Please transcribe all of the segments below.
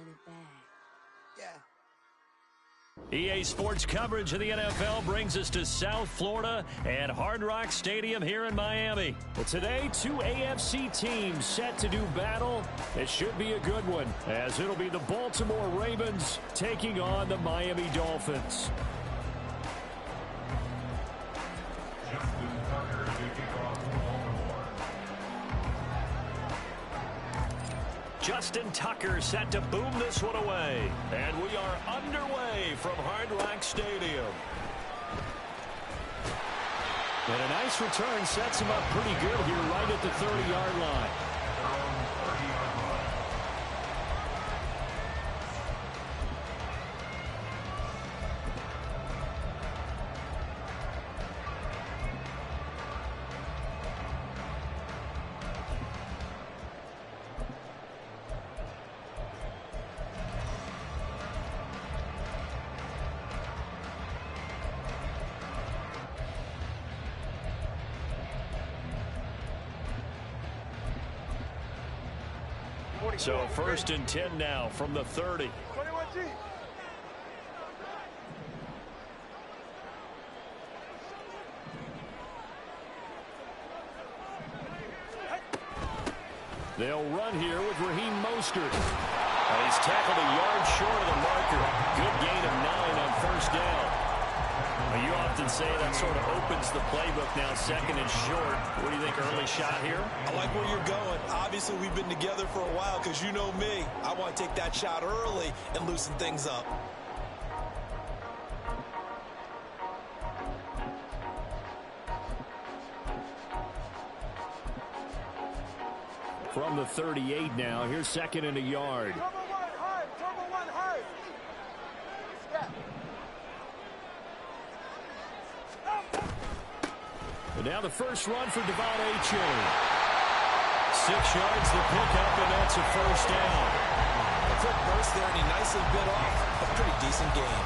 it back. Yeah. EA Sports coverage of the NFL brings us to South Florida and Hard Rock Stadium here in Miami. Well, today, two AFC teams set to do battle. It should be a good one, as it'll be the Baltimore Ravens taking on the Miami Dolphins. Justin Tucker set to boom this one away. And we are underway from Hard Rock Stadium. And a nice return sets him up pretty good here right at the 30-yard line. So 1st and 10 now from the 30. 21G. They'll run here with Raheem Mostert. And he's tackled a yard short of the marker. Good gain of 9 on 1st down. Well, you often say that sort of opens the playbook now, 2nd and short. What do you think, early shot here? I like where you're going. Obviously, we've been together for a while because you know me. I want to take that shot early and loosen things up. From the 38 now, here's 2nd and a yard. Turbo one hard. Turbo one hard. Step. And now the first run for Devon Achane. 6 yards the pickup, and that's a 1st down. A quick burst there, and he nicely bit off a pretty decent game.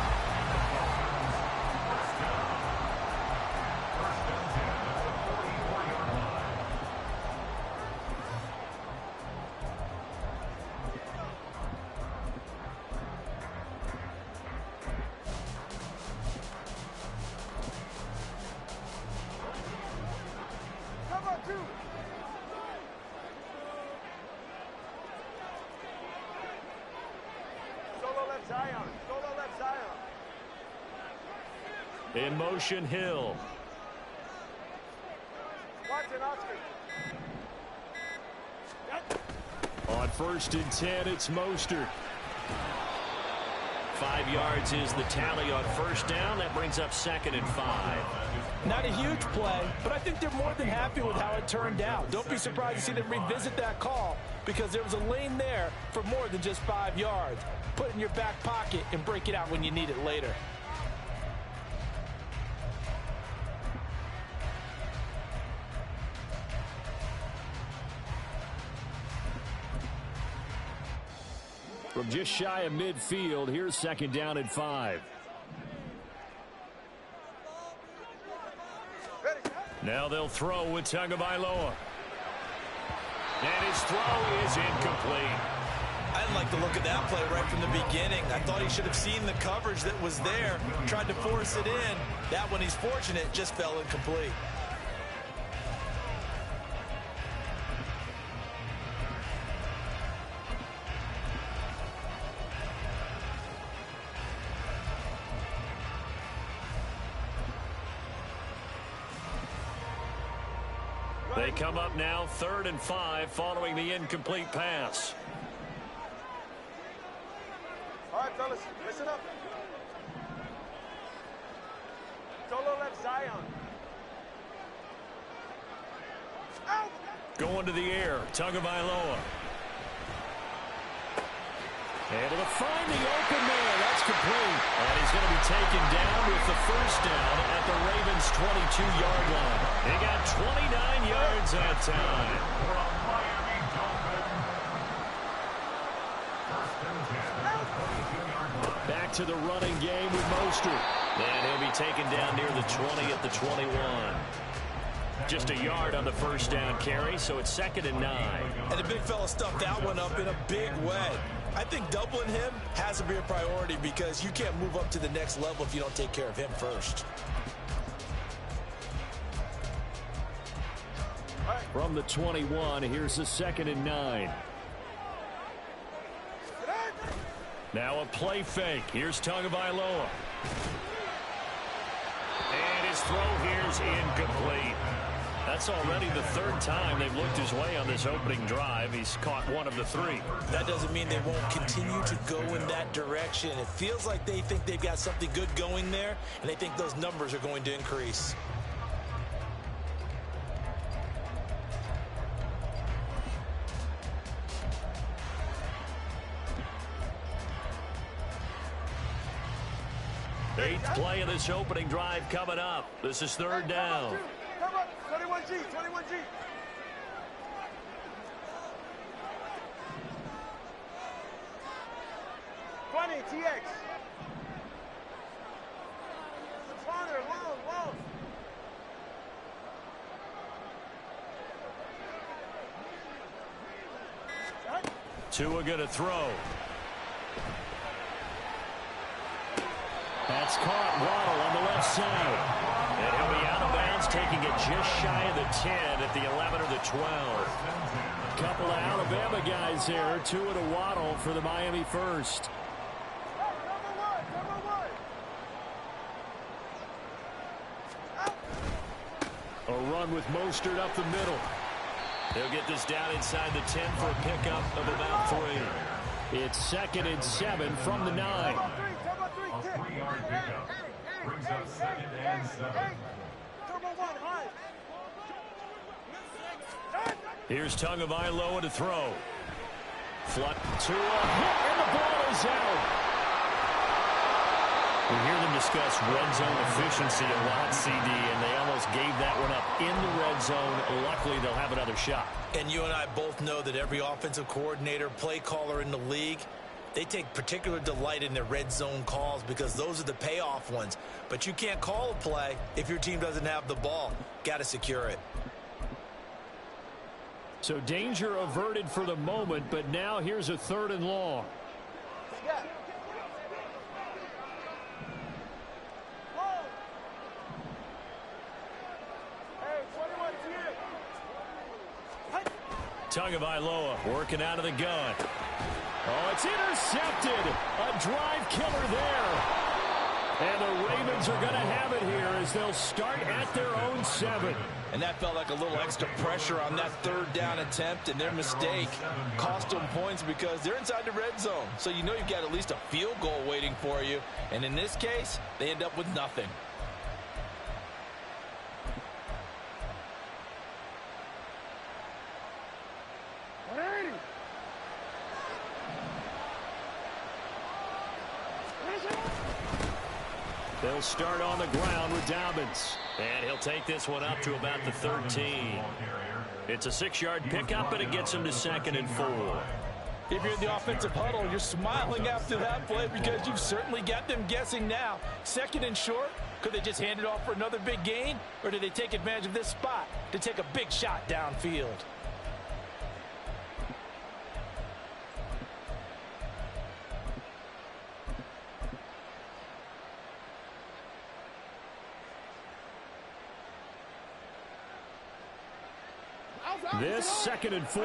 In motion, Hill. On 1st and 10, it's Mostert. 5 yards is the tally on 1st down. That brings up 2nd and 5. Not a huge play, but I think they're more than happy with how it turned out. Don't be surprised to see them revisit that call because there was a lane there for more than just 5 yards. Put it in your back pocket and break it out when you need it later. From just shy of midfield, here's 2nd down and 5. Now they'll throw with Tagovailoa. And his throw is incomplete. I didn't like the look of that play right from the beginning. I thought he should have seen the coverage that was there, tried to force it in. That one, he's fortunate, just fell incomplete. They come up now 3rd and 5 following the incomplete pass. All right, fellas, listen up. Solo left Zion. Out! Going to the air, Tagovailoa. Able to find the open man. That's complete. And he's going to be taken down with the 1st down at the Ravens' 22-yard line. They got 29 yards that time. Back to the running game with Mostert. And he'll be taken down near the 20 at the 21. Just a yard on the 1st down carry, so it's 2nd and 9. And the big fella stuffed that one up in a big way. I think doubling him has to be a priority because you can't move up to the next level if you don't take care of him first. From the 21, here's the 2nd and 9. Now a play fake. Here's Tagovailoa. And his throw here's incomplete. That's already the 3rd time they've looked his way on this opening drive. He's caught 1 of the 3. That doesn't mean they won't continue to go in that direction. It feels like they think they've got something good going there, and they think those numbers are going to increase. Eighth play of this opening drive coming up. This is 3rd down. Come up, 21G, 21G. TX. Farther, long. Tua going to throw. That's caught. Waddle on the left side. And he'll be out of bounds, taking it just shy of the 10 at the 11 or the 12. Couple of Alabama guys there. Tua to Waddle for the Miami first. A run with Mostert up the middle. They'll get this down inside the 10 for a pickup of about 3. It's 2nd and 7 from the 9. A 3-yard pickup brings up 2nd and 7. Here's Tagovailoa to throw. Flutt to and the ball is out. We hear them discuss red zone efficiency a lot, CD, and they almost gave that one up in the red zone. Luckily, they'll have another shot. And you and I both know that every offensive coordinator, play caller in the league, they take particular delight in their red zone calls because those are the payoff ones. But you can't call a play if your team doesn't have the ball. Got to secure it. So danger averted for the moment, but now here's a 3rd and long. Tagovailoa working out of the gun. Oh, it's intercepted. A drive killer there. And the Ravens are going to have it here as they'll start at their own 7. And that felt like a little extra pressure on that 3rd down attempt, and their mistake cost them points because they're inside the red zone. So you know you've got at least a field goal waiting for you. And in this case, they end up with nothing. They'll start on the ground with Dobbins. And he'll take this one up to about the 13. It's a 6-yard pickup, but it gets him to 2nd and 4. If you're in the offensive huddle, you're smiling after that play because you've certainly got them guessing now. 2nd and short, could they just hand it off for another big gain? Or do they take advantage of this spot to take a big shot downfield? This 2nd and 4.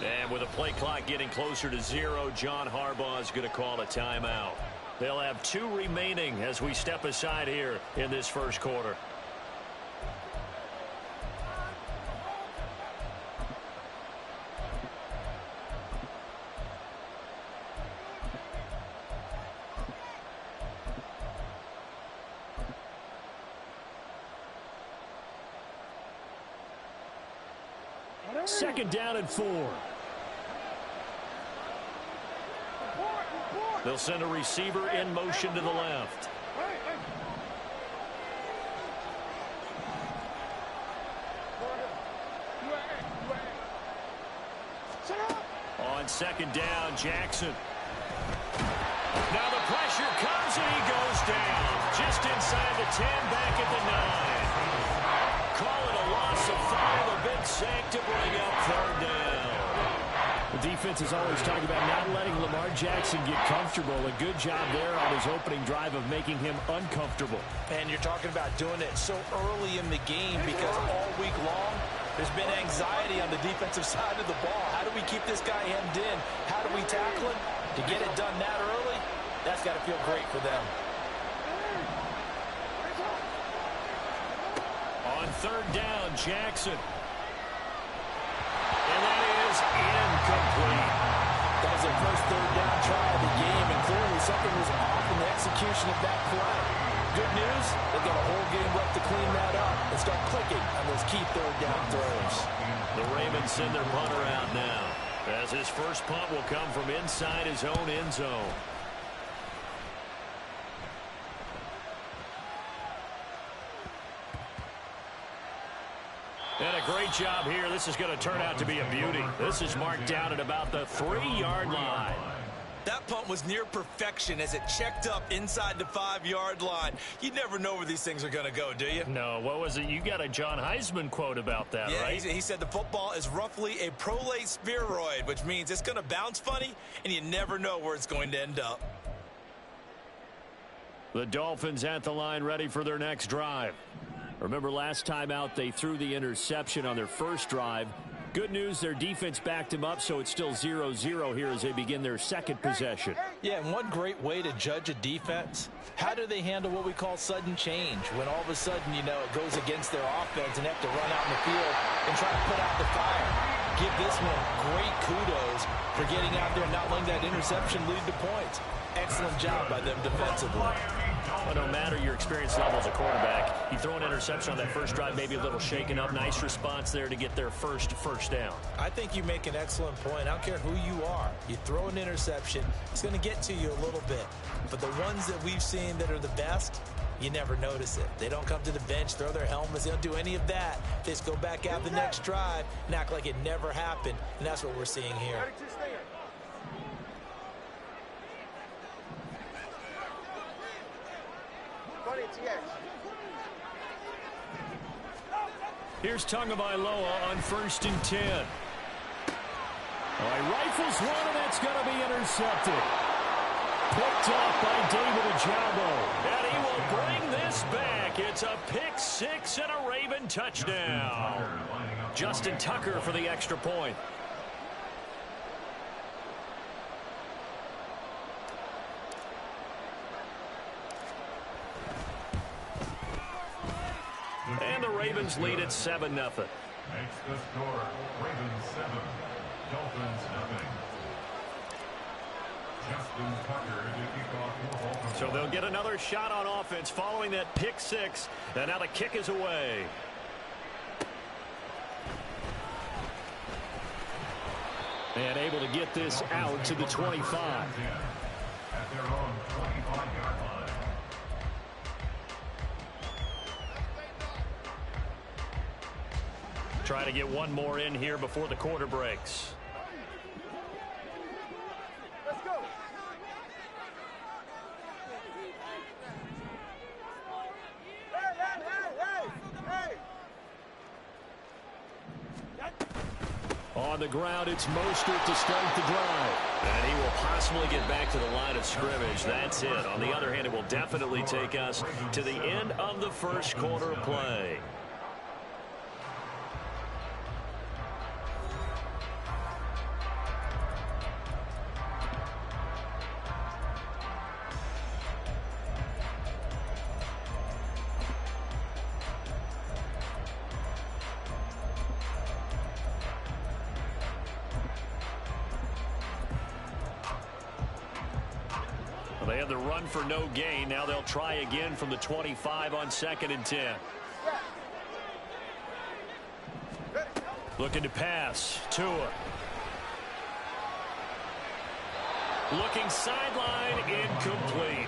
And with a play clock getting closer to 0, John Harbaugh is going to call a timeout. They'll have 2 remaining as we step aside here in this first quarter. Second down and 4. They'll send a receiver in motion to the left. On 2nd down, Jackson. Now the pressure comes and he goes inside the 10, back at the 9. Call it a loss of 5, a big sack to bring up 3rd down. The defense is always talking about not letting Lamar Jackson get comfortable. A good job there on his opening drive of making him uncomfortable. And you're talking about doing it so early in the game because all week long there's been anxiety on the defensive side of the ball. How do we keep this guy hemmed in? How do we tackle him? To get it done that early, that's got to feel great for them. On 3rd down, Jackson. And that is incomplete. That was their first 3rd down try of the game, and clearly something was off in the execution of that play. Good news, they've got a whole game left to clean that up and start clicking on those key 3rd down throws. The Ravens send their punter out now, as his first punt will come from inside his own end zone. And a great job here. This is going to turn out to be a beauty. This is marked down at about the 3-yard line. That punt was near perfection as it checked up inside the 5-yard line. You never know where these things are going to go, do you? No, what was it? You got a John Heisman quote about that, yeah, right? He said the football is roughly a prolate spheroid, which means it's going to bounce funny, and you never know where it's going to end up. The Dolphins at the line, ready for their next drive. Remember last time out, they threw the interception on their first drive. Good news, their defense backed him up, so it's still 0-0 here as they begin their second possession. Yeah, and one great way to judge a defense, how do they handle what we call sudden change? When all of a sudden, you know, it goes against their offense and they have to run out in the field and try to put out the fire. Give this one great kudos for getting out there and not letting that interception lead to points. Excellent job by them defensively. Well, no matter your experience level as a quarterback, you throw an interception on that first drive, maybe a little shaken up. Nice response there to get their first down. I think you make an excellent point. I don't care who you are. You throw an interception, it's going to get to you a little bit. But the ones that we've seen that are the best, you never notice it. They don't come to the bench, throw their helmets. They don't do any of that. They just go back out the next drive and act like it never happened. And that's what we're seeing here. Here's Tagovailoa on 1st and 10. He rifles one, and that's going to be intercepted. Picked up by David Ojabo. And he will bring this back. It's a pick 6 and a Raven touchdown. Justin Tucker for the extra point. And the Ravens lead at 7-0. Makes the score Ravens 7, Dolphins nothing. Justin Tucker to kick off the Dolphins. So they'll get another shot on offense following that pick 6. And now the kick is away. And able to get this out to the 25. At their own 25-yard line. Try to get one more in here before the quarter breaks. Let's go. Hey. On the ground, it's Mostert to start the drive. And he will possibly get back to the line of scrimmage. That's it. On the other hand, it will definitely take us to the end of the first quarter play. They had the run for no gain. Now they'll try again from the 25 on 2nd and 10. Looking to pass. Tua. Looking sideline, incomplete.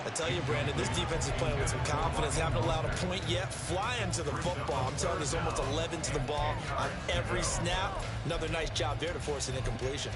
I tell you, Brandon, this defense is playing with some confidence. Haven't allowed a point yet. Flying to the football. I'm telling you, there's almost 11 to the ball on every snap. Another nice job there to force an incompletion.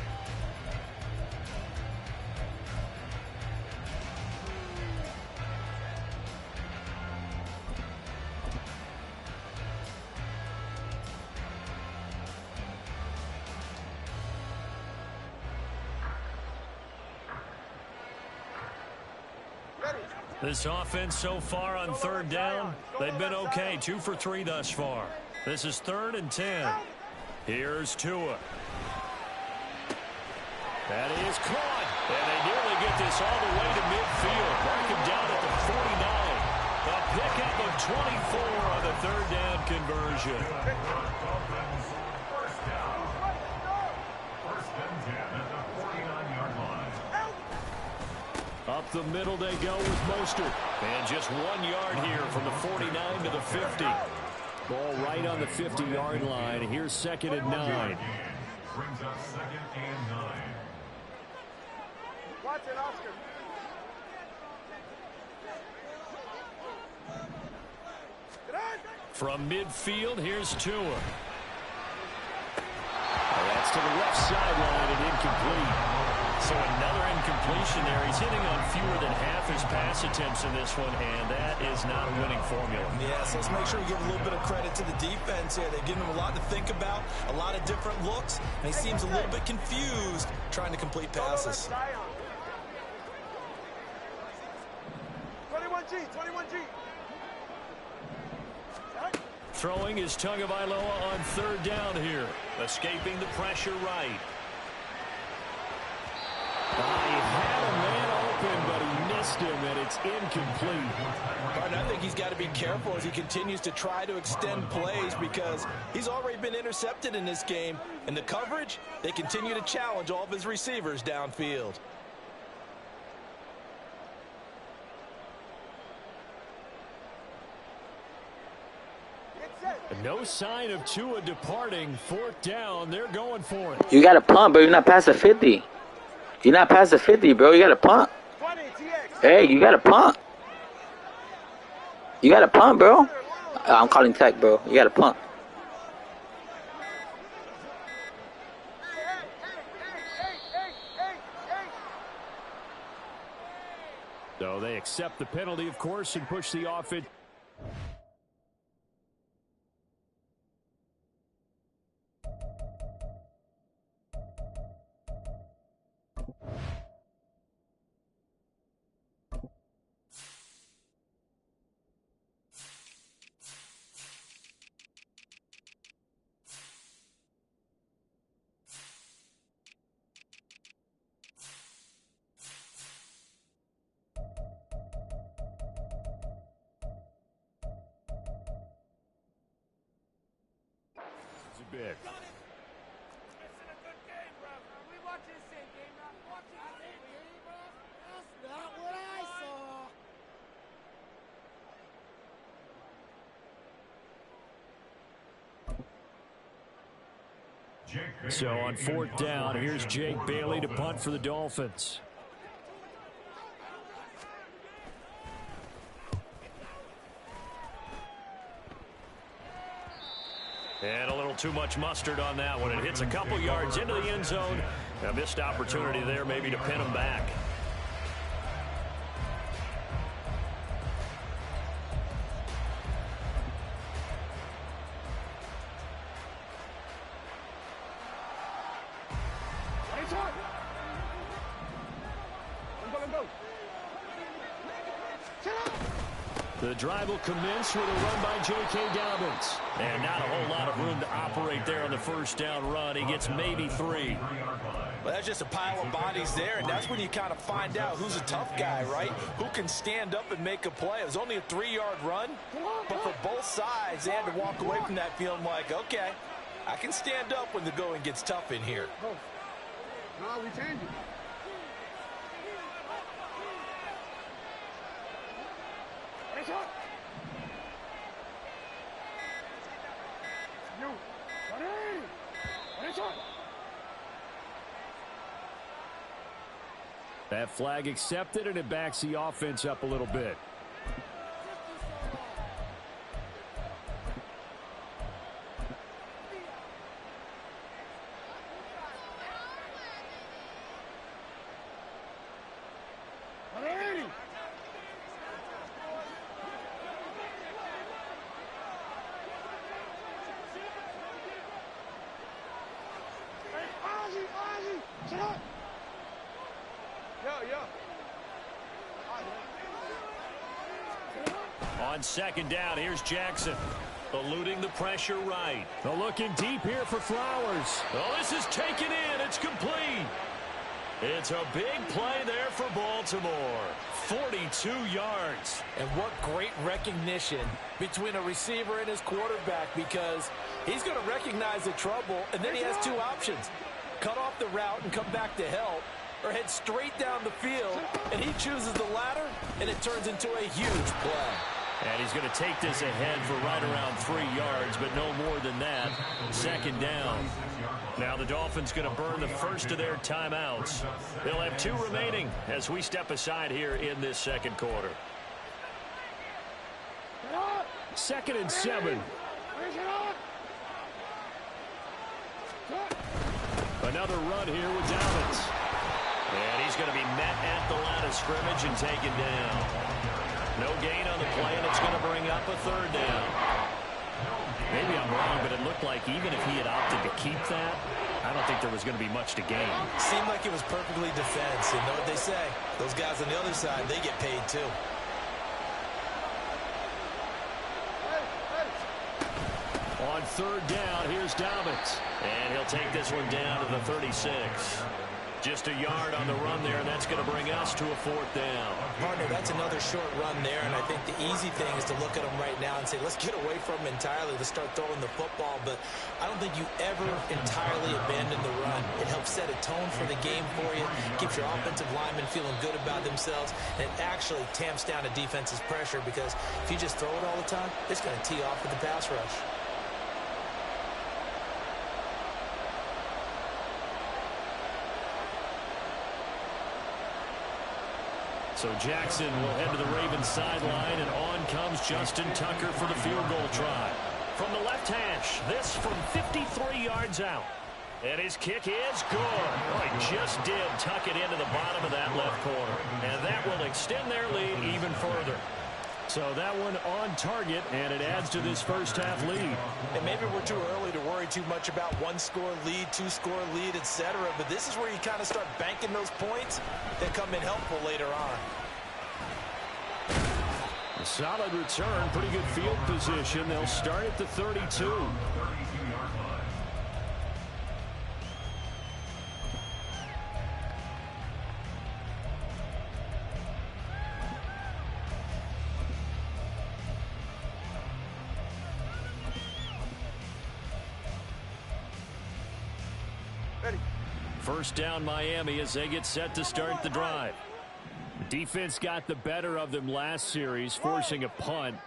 This offense so far on third down, they've been okay. 2 for 3 thus far. This is 3rd and 10. Here's Tua. That is caught. And they nearly get this all the way to midfield. Mark him down at the 49. A pickup of 24 on the 3rd down conversion. First down. 1st and 10 at the 49-yard line. Up the middle they go with Mostert. And just 1 yard here from the 49 to the 50. Ball right on the 50-yard line. Here's 2nd and 9. Brings up 2nd and 9. Watch it, Oscar. From midfield, here's Tua. That's to the left sideline and incomplete. So another incompletion there. He's hitting on fewer than half his pass attempts in this one, and that is not a winning formula. Yeah, so let's make sure we give a little bit of credit to the defense here. They're giving him a lot to think about, a lot of different looks, and he seems a little bit confused trying to complete passes. 21G, 21G. Throwing is Tagovailoa on 3rd down here. Escaping the pressure right. He had a man open, but he missed him, and it's incomplete. Pardon, I think he's got to be careful as he continues to try to extend plays because he's already been intercepted in this game. And the coverage, they continue to challenge all of his receivers downfield. No sign of Tua departing. 4th down, they're going for it. You got to punt, bro. You're not past the 50. You're not past the 50, bro. You got to punt. 20, TX. Hey, you got to punt. You got to punt, bro. I'm calling tech, bro. You got to punt. So they accept the penalty, of course, and push the offense. Big. So on 4th down, here's Jake Bailey to punt for the Dolphins. And a little too much mustard on that one. It hits a couple yards into the end zone. A missed opportunity there maybe to pin him back. The drive will commence with a run by J.K. Dobbins. And not a whole lot of room to operate there on the 1st down run. He gets maybe 3. Well, that's just a pile of bodies there, and that's when you kind of find out who's a tough guy, right? Who can stand up and make a play. It was only a 3-yard run, but for both sides, they had to walk away from that feeling like, okay, I can stand up when the going gets tough in here. No, we changed it. That flag accepted, and it backs the offense up a little bit. on second down. Here's Jackson. Eluding the pressure right. Looking deep here for Flowers. Oh, this is taken in. It's complete. It's a big play there for Baltimore. 42 yards. And what great recognition between a receiver and his quarterback, because he's going to recognize the trouble, and then he has two options. Cut off the route and come back to help, or head straight down the field, and he chooses the latter, and it turns into a huge play. And he's going to take this ahead for right around 3 yards, but no more than that. Second down. Now the Dolphins going to burn the first of their timeouts. They'll have 2 remaining as we step aside here in this second quarter. 2nd and 7. Another run here with Dobbins. And he's going to be met at the line of scrimmage and taken down. No gain on the play, and it's going to bring up a 3rd down. Maybe I'm wrong, but it looked like even if he had opted to keep that, I don't think there was going to be much to gain. Seemed like it was perfectly defense. And know what they say? Those guys on the other side, they get paid too. On 3rd down, here's Dobbins. And he'll take this one down to the 36. Just a yard on the run there, and that's going to bring us to a 4th down. Partner, that's another short run there, and I think the easy thing is to look at him right now and say, let's get away from him entirely. Let's start throwing the football, but I don't think you ever entirely abandon the run. It helps set a tone for the game for you, keeps your offensive linemen feeling good about themselves, and it actually tamps down a defense's pressure, because if you just throw it all the time, it's going to tee off with the pass rush. So Jackson will head to the Ravens sideline, and on comes Justin Tucker for the field goal try. From the left hash, this from 53 yards out. And his kick is good. Oh, he just did tuck it into the bottom of that left corner. And that will extend their lead even further. So that one on target, and it adds to this first half lead. And maybe we're too early to worry too much about 1-score lead, 2-score lead, etc. But this is where you kind of start banking those points that come in helpful later on. A solid return, pretty good field position. They'll start at the 32. First down Miami as they get set to start the drive. The defense got the better of them last series, forcing a punt.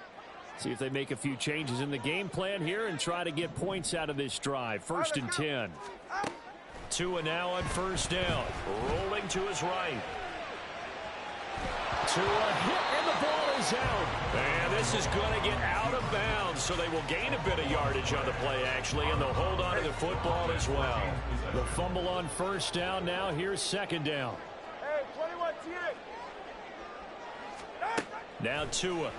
See if they make a few changes in the game plan here and try to get points out of this drive. 1st and 10. Tua now on 1st down. Rolling to his right. Tua hit, and the ball is out. And this is going to get out of bounds, so they will gain a bit of yardage on the play, actually, and they'll hold on to the football as well. The fumble on 1st down. Now here's 2nd down. Hey, 21 TA. Now Tua.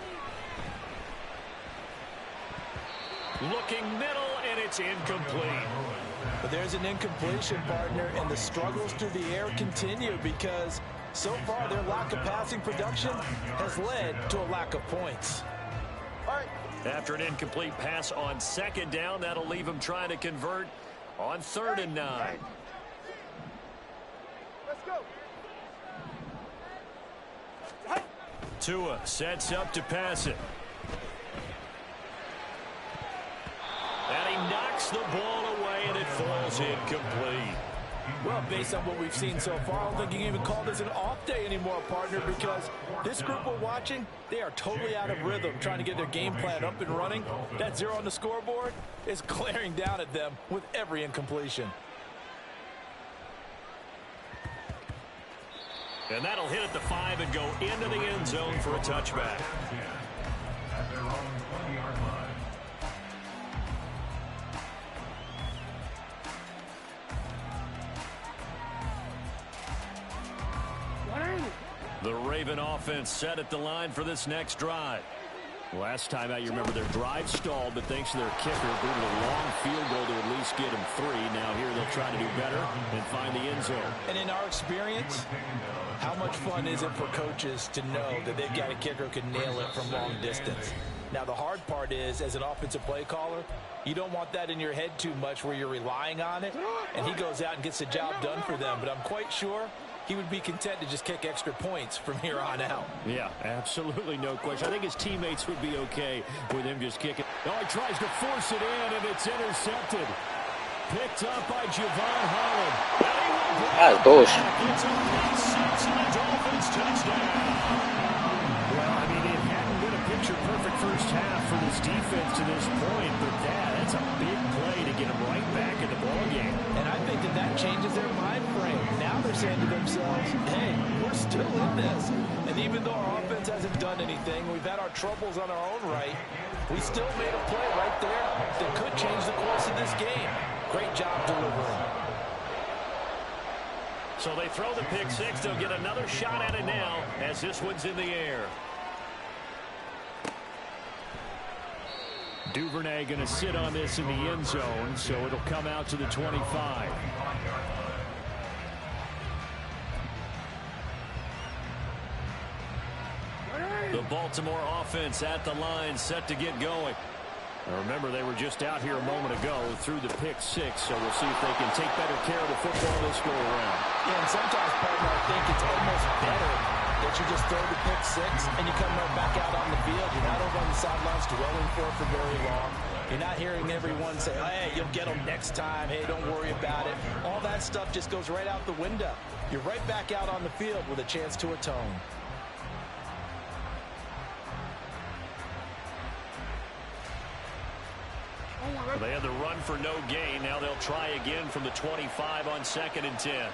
Looking middle, and it's incomplete. But there's an incompletion, partner, and the struggles through the air continue because so far their lack of passing production has led to a lack of points. After an incomplete pass on 2nd down, that'll leave them trying to convert on 3rd and 9. Let's go. Tua sets up to pass it. And he knocks the ball away, and it falls incomplete. Well, based on what we've seen so far, I don't think you can even call this an off day anymore, partner, because this group we're watching, they are totally out of rhythm, trying to get their game plan up and running. That 0 on the scoreboard is glaring down at them with every incompletion. And that'll hit at the 5 and go into the end zone for a touchback. At their own 20-yard line. The Raven offense set at the line for this next drive. Last time out, you remember their drive stalled, but thanks to their kicker, booted a long field goal to at least get them 3. Now here they'll try to do better and find the end zone. And in our experience, how much fun is it for coaches to know that they've got a kicker who can nail it from long distance? Now, the hard part is, as an offensive play caller, you don't want that in your head too much where you're relying on it, and he goes out and gets the job done for them. But I'm quite sure he would be content to just kick extra points from here on out. Yeah, absolutely no question. I think his teammates would be okay with him just kicking. Oh, he tries to force it in, and it's intercepted. Picked up by Javon Holland. That's bullshit. It's a pick-6 and the Dolphins touchdown. Well, I mean, it hadn't been a picture-perfect first half for this defense to this point, but that's a big play to get them right back in the ballgame. And I think that changes their mind frame. Now they're saying to themselves, hey, we're still in this. And even though our offense hasn't done anything, we've had our troubles on our own right, we still made a play right there that could change the course of this game. Great job delivering. So they throw the pick-6. They'll get another shot at it now as this one's in the air. Duvernay going to sit on this in the end zone, so it'll come out to the 25. The Baltimore offense at the line, set to get going. Now remember, they were just out here a moment ago through the pick-6, so we'll see if they can take better care of the football this go around. Yeah, and sometimes, partner, I think it's almost better that you just throw the pick-6 and you come right back out on the field. You're not over on the sidelines dwelling for very long. You're not hearing everyone say, hey, you'll get them next time. Hey, don't worry about it. All that stuff just goes right out the window. You're right back out on the field with a chance to atone. They had the run for no gain. Now they'll try again from the 25 on 2nd and 10.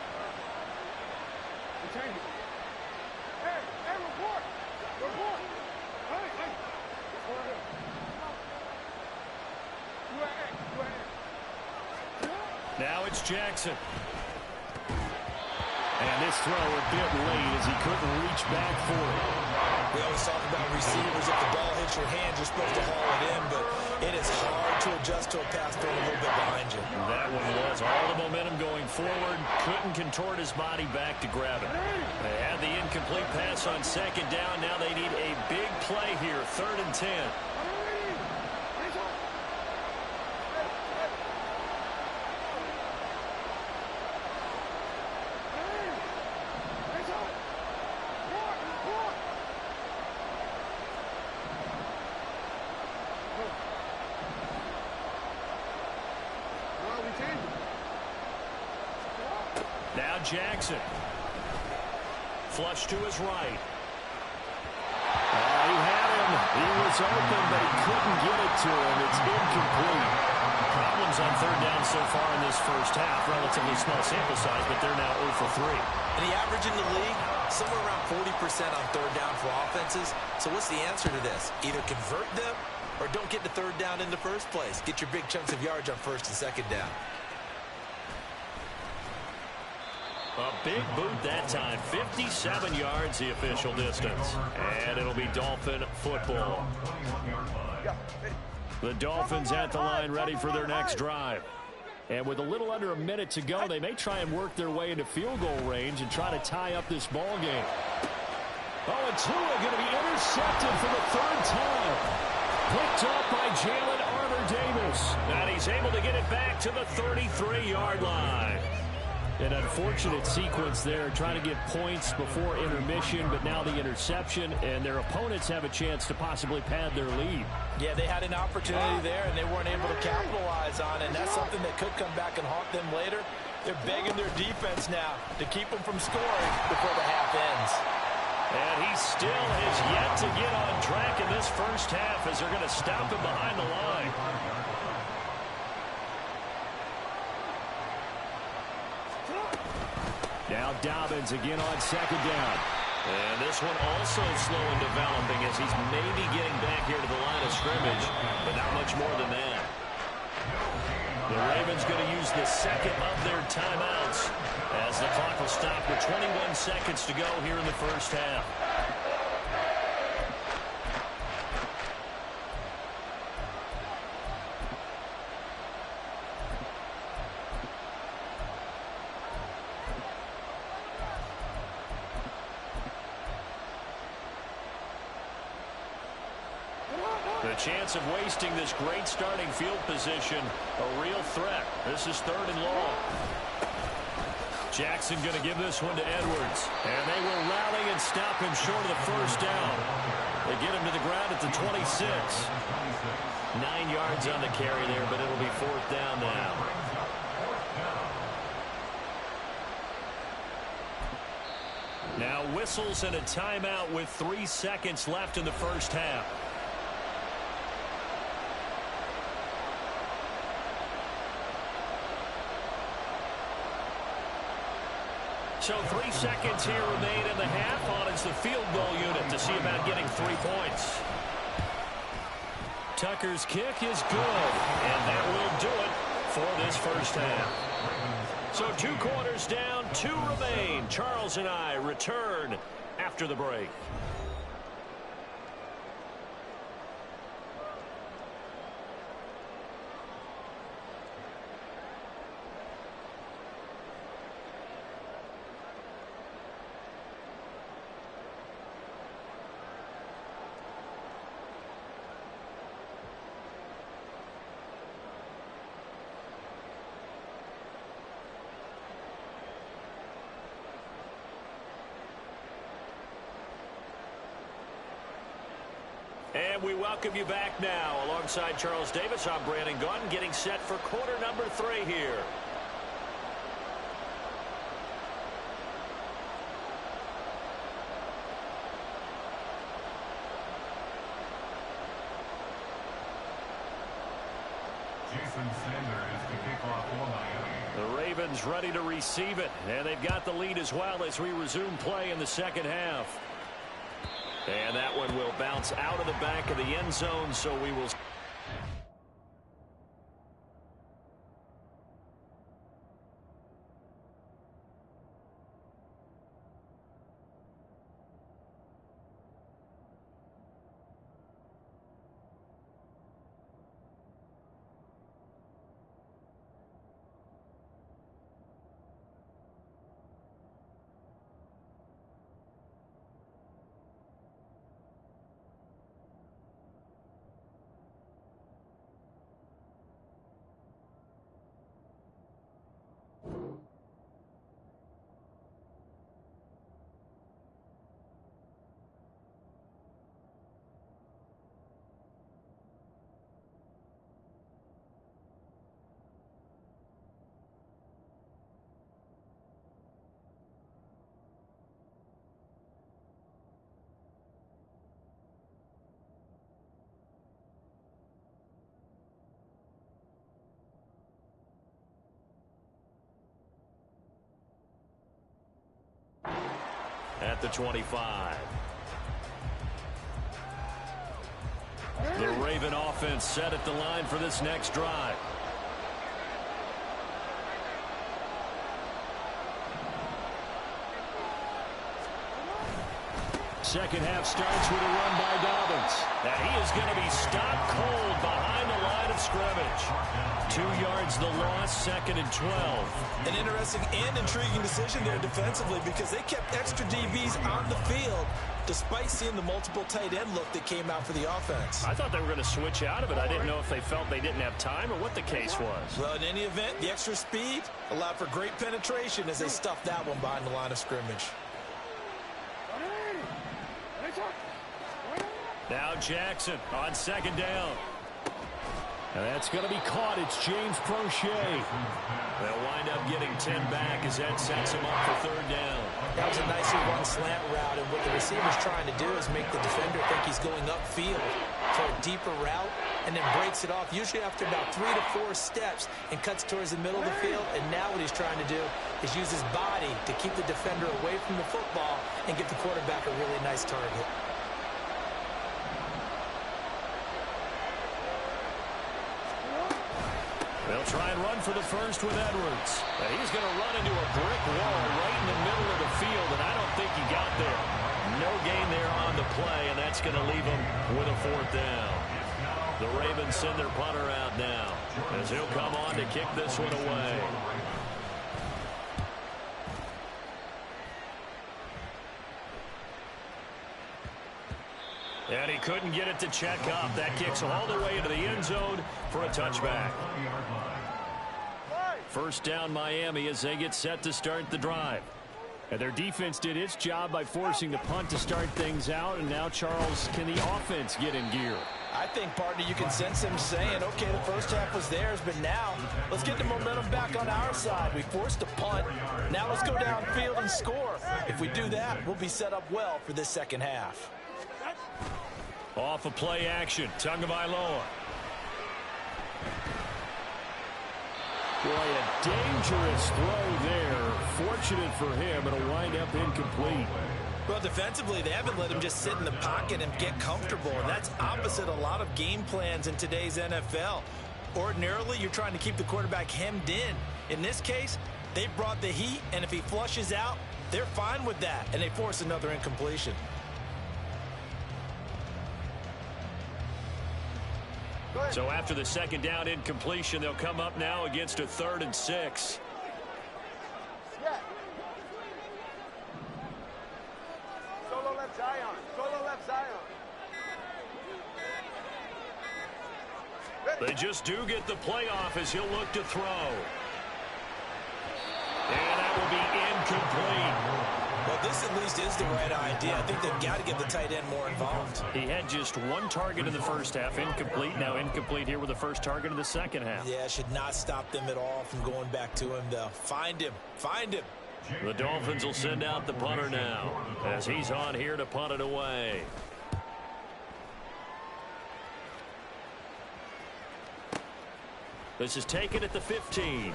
Now it's Jackson. And this throw a bit late as he couldn't reach back for it. We always talk about receivers. If the ball hits your hand, you're supposed to haul it in, but it is hard to adjust to a pass thrown a little bit behind you. That one was all the momentum going forward. Couldn't contort his body back to grab it. They had the incomplete pass on 2nd down. Now they need a big play here, 3rd and 10. Now Jackson. Flush to his right. He had him. He was open, but he couldn't get it to him. It's incomplete. Problems on 3rd down so far in this first half. Relatively small sample size, but they're now 0 for 3. And the average in the league, somewhere around 40% on 3rd down for offenses. So what's the answer to this? Either convert them or don't get to 3rd down in the first place. Get your big chunks of yards on 1st and 2nd down. A big boot that time. 57 yards the official distance. And it'll be Dolphin football. The Dolphins at the line ready for their next drive. And with a little under a minute to go, they may try and work their way into field goal range and try to tie up this ball game. Oh, and Tua going to be intercepted for the 3rd time. Picked up by Jalen Armour-Davis. And he's able to get it back to the 33-yard line. An unfortunate sequence there, trying to get points before intermission, but now the interception, and their opponents have a chance to possibly pad their lead. Yeah, they had an opportunity there, and they weren't able to capitalize on it, and that's something that could come back and haunt them later. They're begging their defense now to keep them from scoring before the half ends. And he still has yet to get on track in this first half as they're going to stop him behind the line. Now Dobbins again on 2nd down. And this one also slow in developing as he's maybe getting back here to the line of scrimmage, but not much more than that. The Ravens going to use the 2nd of their timeouts as the clock will stop with 21 seconds to go here in the first half. chance of wasting this great starting field position. A real threat. This is 3rd and long. Jackson going to give this one to Edwards. And they will rally and stop him short of the first down. They get him to the ground at the 26. 9 yards on the carry there, but it'll be 4th down now. Now whistles and a timeout with 3 seconds left in the first half. So 3 seconds here remain in the half. On is the field goal unit to see about getting 3 points. Tucker's kick is good, and that will do it for this first half. So 2 quarters down, 2 remain. Charles and I return after the break. And we welcome you back now. Alongside Charles Davis, I'm Brandon Gunn, getting set for quarter number 3 here. Jason Sander is to kick off for Miami. The Ravens ready to receive it, and they've got the lead as well as we resume play in the second half. And that one will bounce out of the back of the end zone, so we will... At the 25. The Raven offense set at the line for this next drive. Second half starts with a run by Dobbins. Now he is going to be stopped cold behind the line of scrimmage. 2 yards the loss, 2nd and 12. An interesting and intriguing decision there defensively because they kept extra DBs on the field despite seeing the multiple tight end look that came out for the offense. I thought they were going to switch out of it. I didn't know if they felt they didn't have time or what the case was. Well, in any event, the extra speed allowed for great penetration as they stuffed that one behind the line of scrimmage. Now Jackson on 2nd down. And that's going to be caught. It's James Prochet. They'll wind up getting 10 back as that sets him up for 3rd down. That was a nicely run slant route, and what the receiver's trying to do is make the defender think he's going upfield for a deeper route and then breaks it off, usually after about 3 to 4 steps, and cuts towards the middle of the field. And now what he's trying to do is use his body to keep the defender away from the football and get the quarterback a really nice target. They'll try and run for the first with Edwards. And he's going to run into a brick wall right in the middle of the field, and I don't think he got there. No gain there on the play, and that's going to leave him with a 4th down. The Ravens send their punter out now as he'll come on to kick this one away. And he couldn't get it to check up. That kicks all the way into the end zone for a touchback. First down Miami as they get set to start the drive. And their defense did its job by forcing the punt to start things out. And now, Charles, can the offense get in gear? I think, partner, you can sense him saying, okay, the first half was theirs, but now let's get the momentum back on our side. We forced a punt. Now let's go downfield and score. If we do that, we'll be set up well for this second half. Off of play action, Tagovailoa. Boy, a dangerous throw there. Fortunate for him, it'll wind up incomplete. Well, defensively, they haven't let him just sit in the pocket and get comfortable. And that's opposite a lot of game plans in today's NFL. Ordinarily, you're trying to keep the quarterback hemmed in. In this case, they brought the heat, and if he flushes out, they're fine with that, and they force another incompletion. So after the second down incompletion, they'll come up now against a 3rd and 6. Solo left Zion. Solo left Zion. They just do get the playoff as he'll look to throw. And that will be incomplete. Well, this at least is the right idea. I think they've got to get the tight end more involved. He had just one target in the first half, incomplete. Now incomplete here with the first target in the second half. Yeah, should not stop them at all from going back to him, though. Find him. Find him. The Dolphins will send out the punter now as he's on here to punt it away. This is taken at the 15.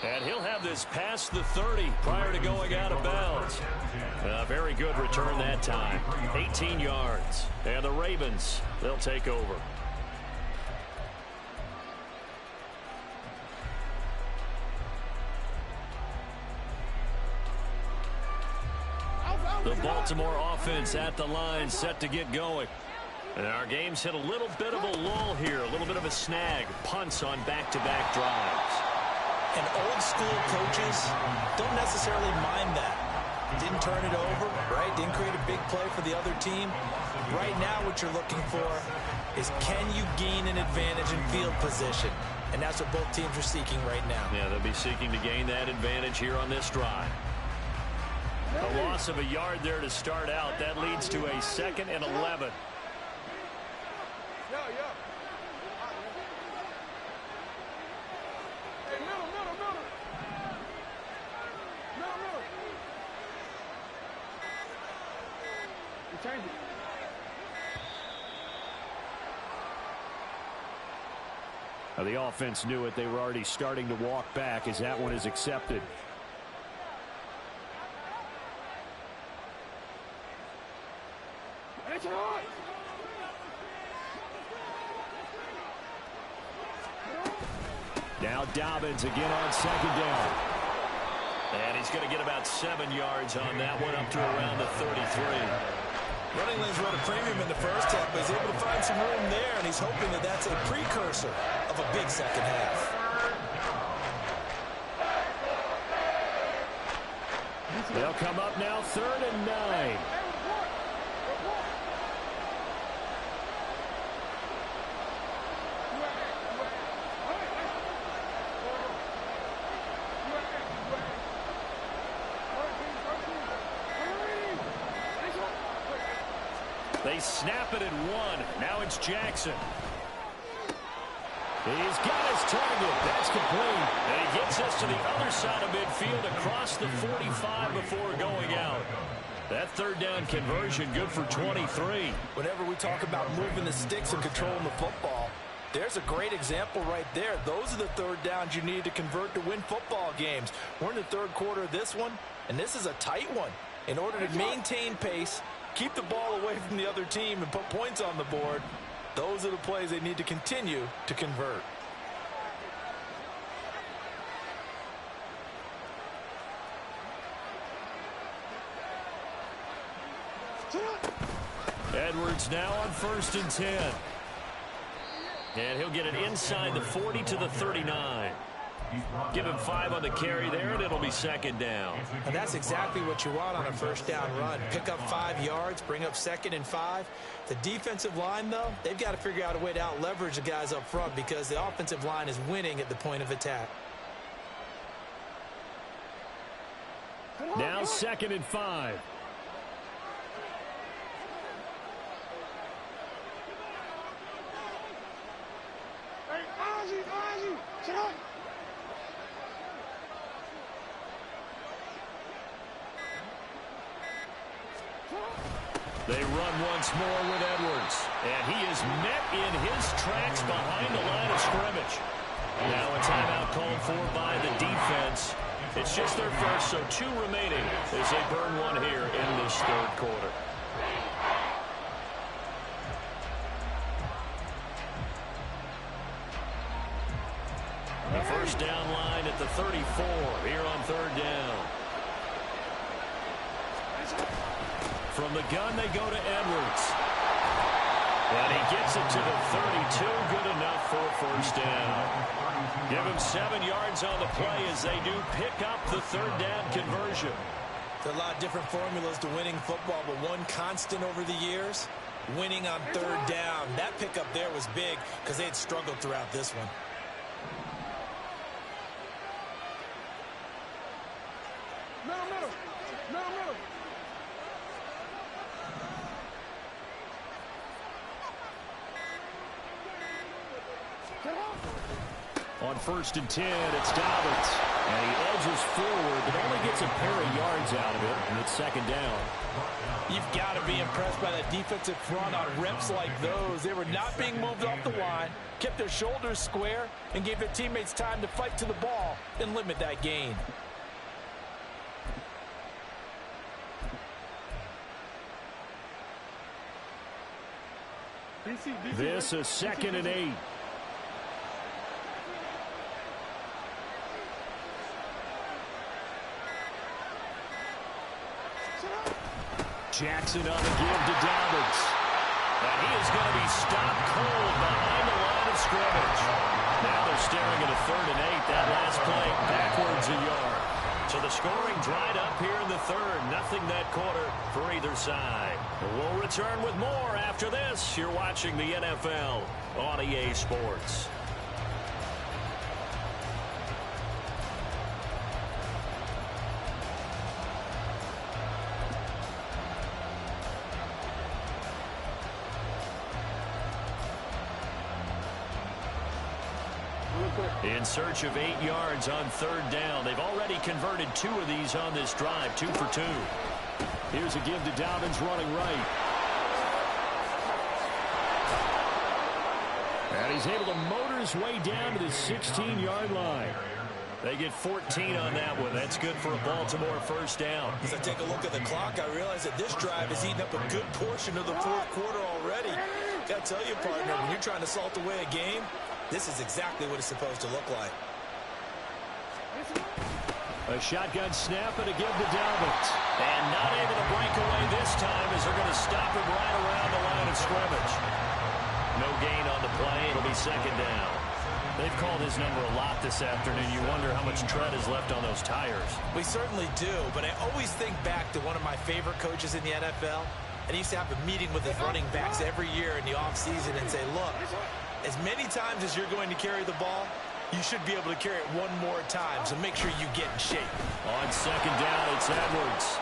And he'll have this past the 30 prior to going out of bounds. A very good return that time. 18 yards. And the Ravens, they'll take over. The Baltimore offense at the line, set to get going. And our game's hit a little bit of a lull here, a little bit of a snag. Punts on back-to-back drives. And old school coaches don't necessarily mind that. Didn't turn it over, right? Didn't create a big play for the other team. Right now what you're looking for is, can you gain an advantage in field position? And that's what both teams are seeking right now. Yeah, they'll be seeking to gain that advantage here on this drive. A loss of a yard there to start out. That leads to a 2nd and 11. Now the offense knew it. They were already starting to walk back as that one is accepted. Now Dobbins again on 2nd down. And he's going to get about 7 yards on that one, up to around the 33. Running lanes rode a premium in the first half, but he's able to find some room there, and he's hoping that that's a precursor of a big second half. They'll come up now 3rd and 9. They snap it at 1. Now it's Jackson. He's got his target. That's complete. And he gets us to the other side of midfield across the 45 before going out. That 3rd down conversion good for 23. Whenever we talk about moving the sticks and controlling the football, there's a great example right there. Those are the 3rd downs you need to convert to win football games. We're in the 3rd quarter of this one, and this is a tight one. In order to maintain pace, keep the ball away from the other team, and put points on the board, those are the plays they need to continue to convert. Edwards now on 1st and 10. And he'll get it inside the 40 to the 39. Give him 5 on the carry there, and it'll be second down. And that's exactly what you want on a first down run. Pick up 5 yards, bring up 2nd and 5. The defensive line, though, they've got to figure out a way to out-leverage the guys up front because the offensive line is winning at the point of attack. Now 2nd and 5. They run once more with Edwards. And he is met in his tracks behind the line of scrimmage. Now a timeout called for by the defense. It's just their first, so 2 remaining as they burn one here in this 3rd quarter. The first down line at the 34 here on 3rd down. From the gun, they go to Edwards. And he gets it to the 32. Good enough for a first down. Give him 7 yards on the play as they do pick up the 3rd down conversion. There are a lot of different formulas to winning football, but one constant over the years, winning on 3rd down. That pickup there was big because they had struggled throughout this one. Middle. On 1st and 10, it's Dobbins. And he edges forward, but only gets a pair of yards out of it, and it's 2nd down. You've got to be impressed by that defensive front on reps like those. They were not being moved off the line, kept their shoulders square, and gave their teammates time to fight to the ball and limit that gain. This is 2nd and 8. Jackson on the give to Dobbins. And he is going to be stopped cold behind the line of scrimmage. Now they're staring at a 3rd and 8. That last play backwards a yard. So the scoring dried up here in the 3rd. Nothing that quarter for either side. We'll return with more after this. You're watching the NFL on EA Sports. In search of 8 yards on 3rd down. They've already converted 2 of these on this drive, 2 for 2. Here's a give to Dobbins running right. And he's able to motor his way down to the 16-yard line. They get 14 on that one. That's good for a Baltimore first down. As I take a look at the clock, I realize that this drive has eaten up a good portion of the 4th quarter already. Got to tell you, partner, when you're trying to salt away a game, this is exactly what it's supposed to look like. A shotgun snap and a give to Dobbins. And not able to break away this time as they're going to stop him right around the line of scrimmage. No gain on the play. It'll be 2nd down. They've called his number a lot this afternoon. You wonder how much tread is left on those tires. We certainly do, but I always think back to one of my favorite coaches in the NFL. And he used to have a meeting with his running backs every year in the offseason and say, look, as many times as you're going to carry the ball, you should be able to carry it 1 more time, so make sure you get in shape. On 2nd down, it's Edwards.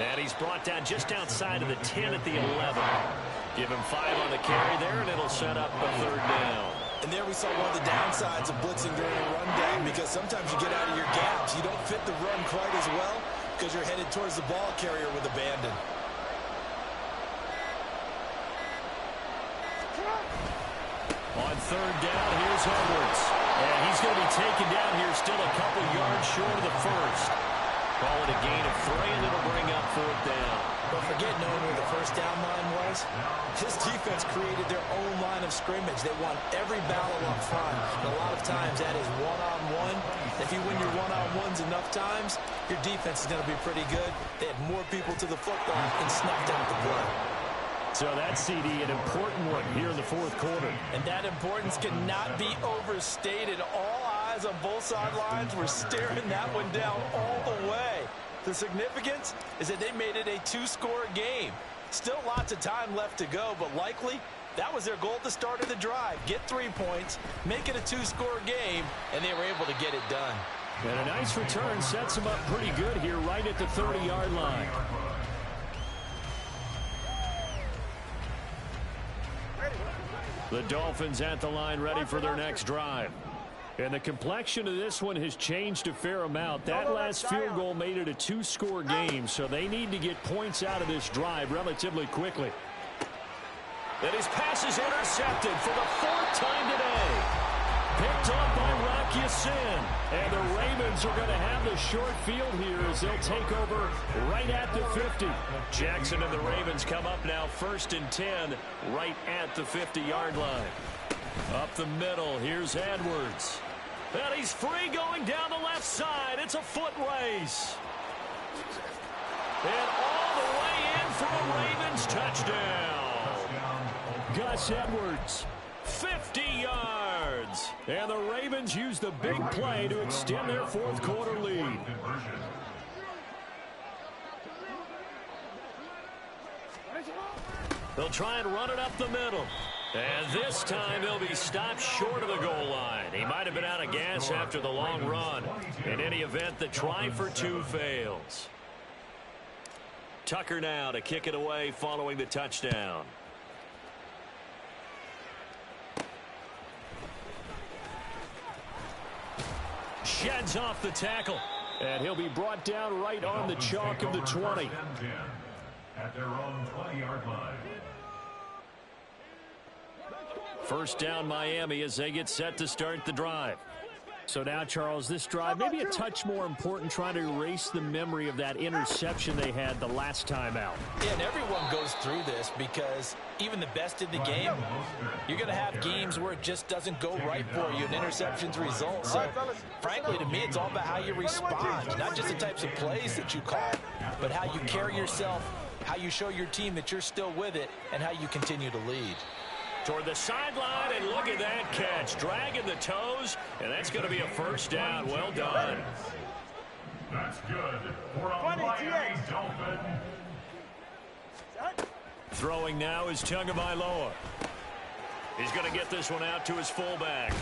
And he's brought down just outside of the 10 at the 11. Give him 5 on the carry there, and it'll set up a 3rd down. And there we saw one of the downsides of blitzing during a rundown, because sometimes you get out of your gaps. You don't fit the run quite as well because you're headed towards the ball carrier with abandon. On 3rd down, here's Edwards. And he's going to be taken down here still a couple yards short of the first. Call it a gain of 3, and it'll bring up 4th down. Don't forget knowing where the first down line was. This defense created their own line of scrimmage. They won every battle up front. And a lot of times that is one-on-one. If you win your one-on-ones enough times, your defense is going to be pretty good. They had more people to the football and snuffed out the play. So that CD, an important one here in the fourth quarter. And that importance cannot be overstated. All eyes on both sidelines were staring that one down all the way. The significance is that they made it a two-score game. Still lots of time left to go, but likely that was their goal at the start of the drive. Get 3 points, make it a two-score game, and they were able to get it done. And a nice return sets them up pretty good here right at the 30-yard line. The Dolphins at the line ready for their next drive. And the complexion of this one has changed a fair amount. That last field goal made it a two-score game, so they need to get points out of this drive relatively quickly. And his pass is intercepted for the fourth time today. Picked off by Rocky Sin. And the Ravens are going to have the short field here as they'll take over right at the 50. Jackson and the Ravens come up now 1st and 10 right at the 50-yard line. Up the middle, here's Edwards. And he's free going down the left side. It's a foot race. And all the way in for a Ravens touchdown. Gus Edwards, 50 yards. And the Ravens use the big play to extend their fourth quarter lead. They'll try and run it up the middle. And this time he'll be stopped short of the goal line. He might have been out of gas after the long run. In any event, the try for two fails. Tucker now to kick it away following the touchdown. Sheds off the tackle. And he'll be brought down right on the chalk of the 20. At their own 20-yard line. First down Miami as they get set to start the drive. So now, Charles, this drive maybe a touch more important, trying to erase the memory of that interception they had the last time out. Yeah, and everyone goes through this because even the best in the game, you're going to have games where it just doesn't go right for you, and interceptions result. So, frankly, to me, it's all about how you respond, not just the types of plays that you call, but how you carry yourself, how you show your team that you're still with it, and how you continue to lead. Toward the sideline, and look at that catch. Dragging the toes, and that's going to be a first down. Well done. That's good for a Miami Dolphin. Throwing now is Tagovailoa. He's going to get this one out to his fullback.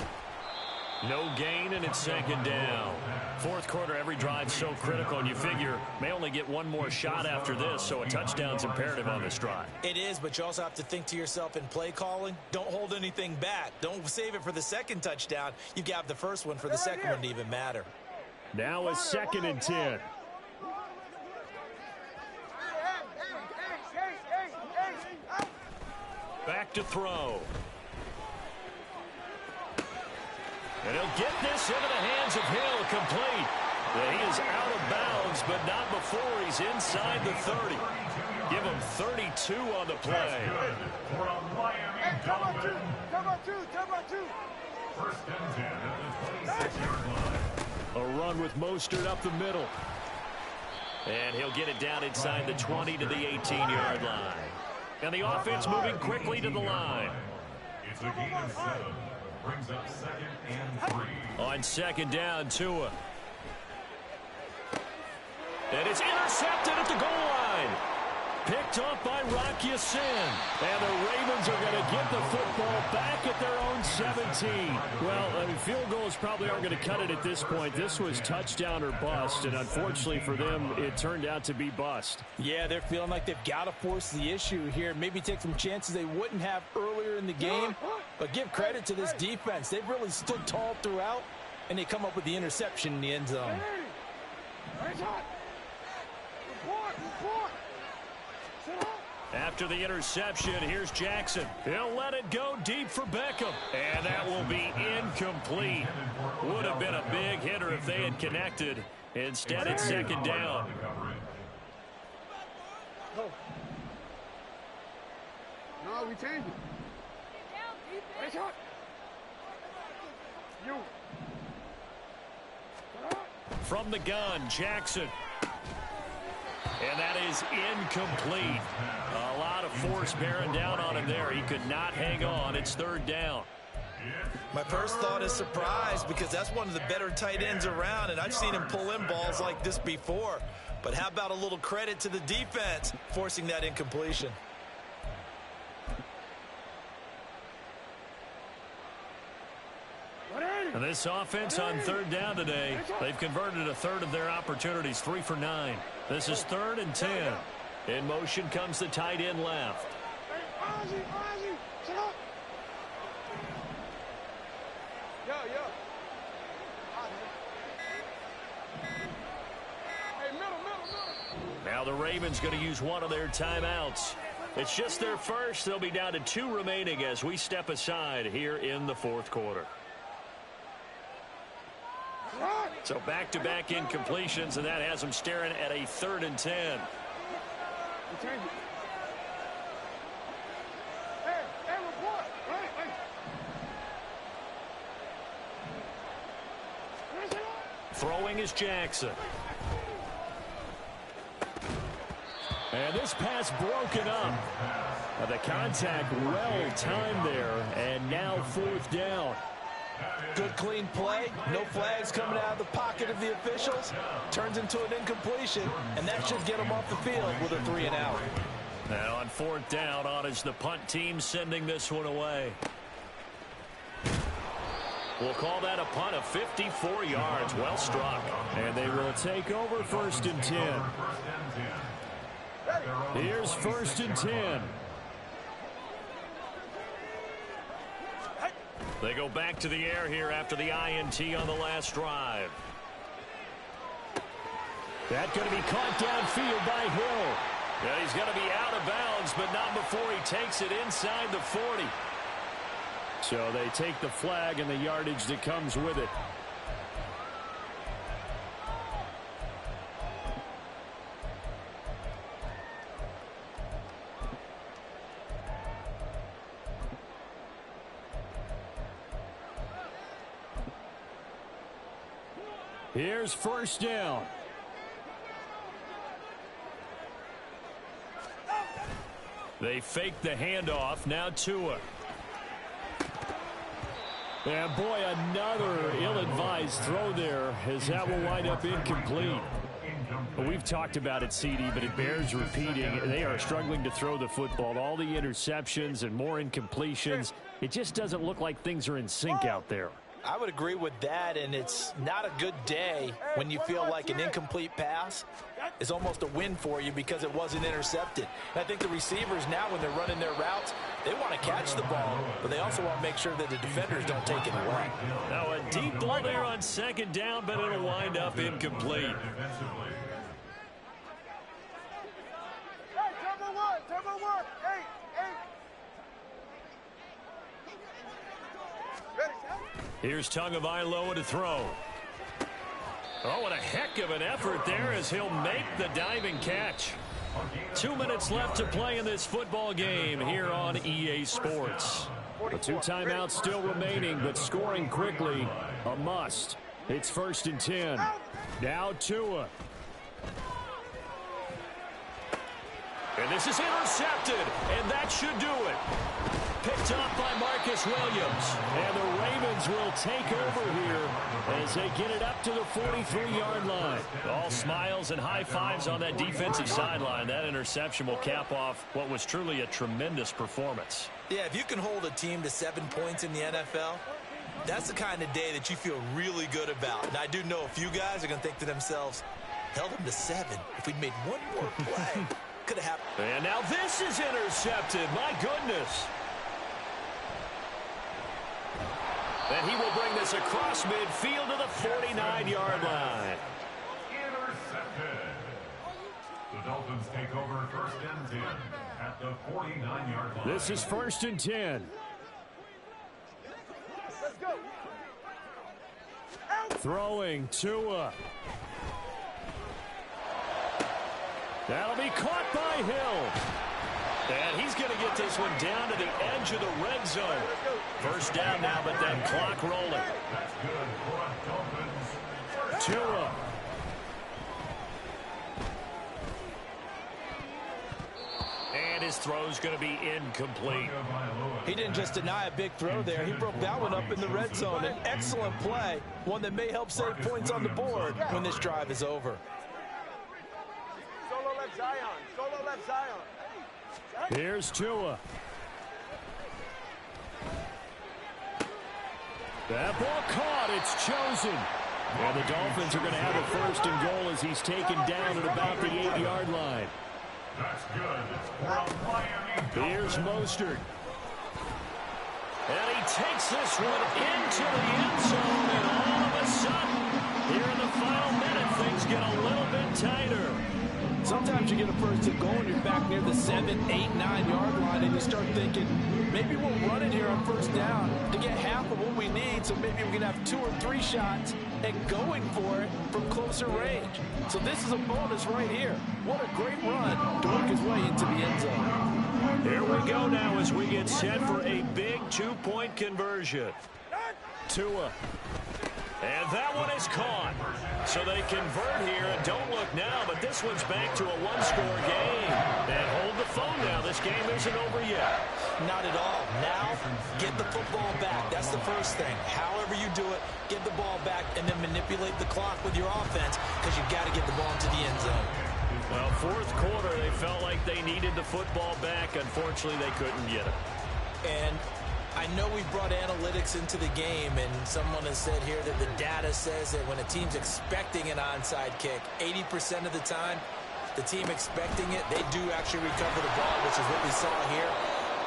No gain, and it's second down. Fourth quarter, every drive so critical, and you figure may only get one more shot after this, so a touchdown's imperative on this drive. It is, but you also have to think to yourself in play calling, don't hold anything back. Don't save it for the second touchdown. You got the first one for the second one to even matter. Now a 2nd and 10. Back to throw. And he'll get this into the hands of Hill, complete. He is out of bounds, but not before he's inside the 30. Give him 32 on the play. For a Miami Dolphin. Come on, two. First and 10 at the 26-yard line. A run with Mostert up the middle. And he'll get it down inside the 20 to the 18-yard line. And the offense moving quickly to the line. It's a gain of 7. Brings up 2nd and 3. On second down, Tua. And it's intercepted at the goal line. Picked off by Rocky Sin. And the Ravens are going to get the football back at their own 17. Well, I mean, field goals probably aren't going to cut it at this point. This was touchdown or bust, and unfortunately for them, it turned out to be bust. Yeah, they're feeling like they've got to force the issue here. Maybe take some chances they wouldn't have earlier in the game. But give credit to this defense. They've really stood tall throughout, and they come up with the interception in the end zone. After the interception, here's Jackson. He'll let it go deep for Beckham. And that will be incomplete. Would have been a big hitter if they had connected. Instead, it's second down. No, we change it. From the gun, Jackson. And that is incomplete. A lot of force bearing down on him there. He could not hang on. It's third down. My first thought is surprise because that's one of the better tight ends around, and I've seen him pull in balls like this before. But how about a little credit to the defense forcing that incompletion? And this offense on third down today, they've converted a third of their opportunities, 3 for 9. This is 3rd and 10. In motion comes the tight end left. Now the Ravens going to use one of their timeouts. It's just their first. They'll be down to 2 remaining as we step aside here in the 4th quarter. So back-to-back incompletions, and that has them staring at a 3rd and 10. Throwing is Jackson. And this pass broken up. The contact well timed there, and now 4th down. Good clean play. No flags coming out of the pocket of the officials. Turns into an incompletion, and that should get them off the field with a 3 and out. And on 4th down, on is the punt team sending this one away. We'll call that a punt of 54 yards. Well struck. And they will take over 1st and 10. Here's 1st and 10. They go back to the air here after the INT on the last drive. That's going to be caught downfield by Hill. Yeah, he's going to be out of bounds, but not before he takes it inside the 40. So they take the flag and the yardage that comes with it. Here's 1st down. They fake the handoff. Now Tua. And boy, another ill-advised throw there as that will wind up incomplete. We've talked about it, CD, but it bears repeating. They are struggling to throw the football. All the interceptions and more incompletions. It just doesn't look like things are in sync out there. I would agree with that, and it's not a good day when you feel like an incomplete pass is almost a win for you because it wasn't intercepted. And I think the receivers now, when they're running their routes, they want to catch the ball, but they also want to make sure that the defenders don't take it away. Now a deep ball there on 2nd down, but it'll wind up incomplete. Turbo one. Hey. Here's Tagovailoa to throw. Oh, what a heck of an effort there as he'll make the diving catch. 2 minutes left to play in this football game here on EA Sports. The 2 timeouts still remaining, but scoring quickly, a must. It's 1st and 10. Now Tua. And this is intercepted, and that should do it. Picked off by Marcus Williams. And the Ravens will take over here as they get it up to the 43-yard line. All smiles and high fives on that defensive sideline. That interception will cap off what was truly a tremendous performance. Yeah, if you can hold a team to 7 points in the NFL, that's the kind of day that you feel really good about. And I do know a few guys are going to think to themselves, held them to 7. If we'd made one more play, could have happened. And now this is intercepted. My goodness. And he will bring this across midfield to the 49-yard line. Intercepted. The Dolphins take over 1st and 10 at the 49-yard line. This is 1st and 10. Let's go. Throwing Tua. That'll be caught by Hill. And he's going to get this one down to the edge of the red zone. 1st down now, but that clock rolling. That's good for Dolphins. Tua. his throw's going to be incomplete. He didn't just deny a big throw there. He broke that one up in the red zone. An excellent play, one that may help save points on the board when this drive is over. Solo left Zion. Solo left Zion. Here's Tua. That ball caught. It's chosen. And the Dolphins are going to have a first and goal as he's taken down at about the 8-yard line. That's good. It's for a Miami. Here's Mostert. And he takes this one into the end zone. And all of a sudden, here in the final minute, things get a little bit tighter. Sometimes you get a first and goal and you're back near the 7, 8, 9-yard line, and you start thinking, maybe we'll run it here on first down to get half of what we need, so maybe we can have 2 or 3 shots and going for it from closer range. So this is a bonus right here. What a great run to work his way into the end zone. Here we go now as we get set for a big 2-point conversion. Tua. And that one is caught. So they convert here, and don't look now, but this one's back to a 1-score game. And hold the phone now. This game isn't over yet. Not at all. Now, get the football back. That's the first thing. However you do it, get the ball back and then manipulate the clock with your offense because you've got to get the ball into the end zone. Well, fourth quarter, they felt like they needed the football back. Unfortunately, they couldn't get it. And I know we brought analytics into the game, and someone has said here that the data says that when a team's expecting an onside kick, 80% of the time, the team expecting it, they do actually recover the ball, which is what we saw here.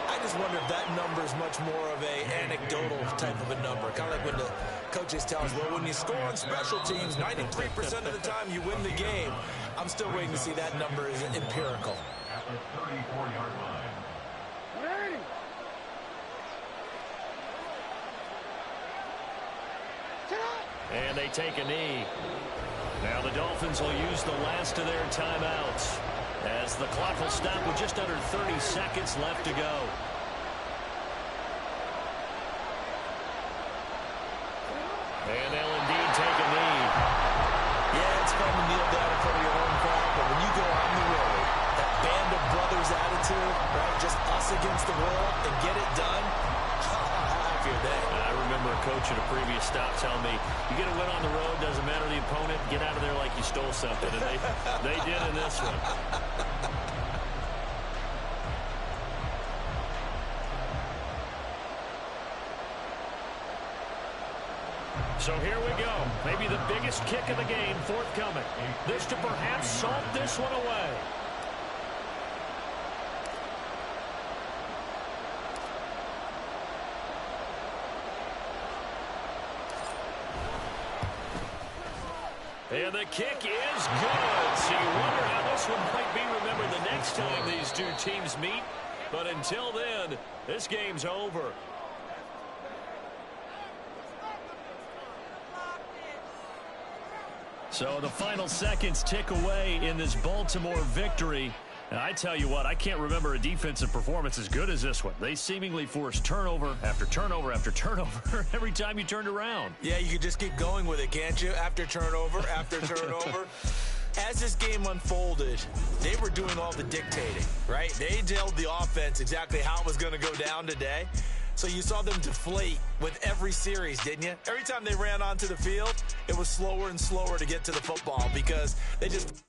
I just wonder if that number is much more of a anecdotal type of a number. Kind of like when the coaches tell us, well, when you score on special teams, 93% of the time you win the game. I'm still waiting to see that number is empirical. At the 34-yard line. And they take a knee. Now the Dolphins will use the last of their timeouts as the clock will stop with just under 30 seconds left to go. And they'll indeed take a knee. Yeah, it's fun to kneel down in front of your home crowd, but when you go on the road, that band of brothers attitude, right, just us against the world, and get it done, how happy are they? I remember a coach at a previous stop telling me, you get a win on the road, doesn't matter the opponent, get out of there like you stole something. And they did in this one. So here we go. Maybe the biggest kick of the game forthcoming. This to perhaps salt this one away. And the kick is good. So you wonder how this one might be remembered the next time these two teams meet. But until then, this game's over. So the final seconds tick away in this Baltimore victory. And I tell you what, I can't remember a defensive performance as good as this one. They seemingly forced turnover after turnover after turnover every time you turned around. Yeah, you could just keep going with it, can't you? After turnover, after turnover. As this game unfolded, they were doing all the dictating, right? They told the offense exactly how it was going to go down today. So you saw them deflate with every series, didn't you? Every time they ran onto the field, it was slower and slower to get to the football because they just...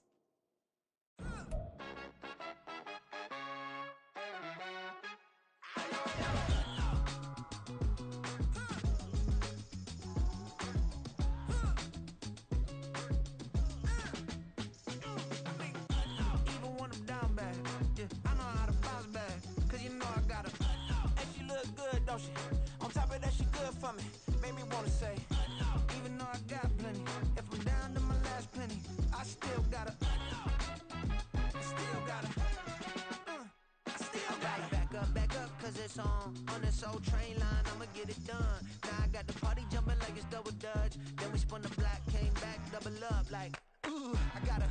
On top of that, she good for me. Made me wanna say, even though I got plenty, if I'm down to my last penny, I still gotta back up, cause it's on this old train line, I'ma get it done. Now I got the party jumping like it's double dutch. Then we spun the block, came back, double up, like, ooh, I got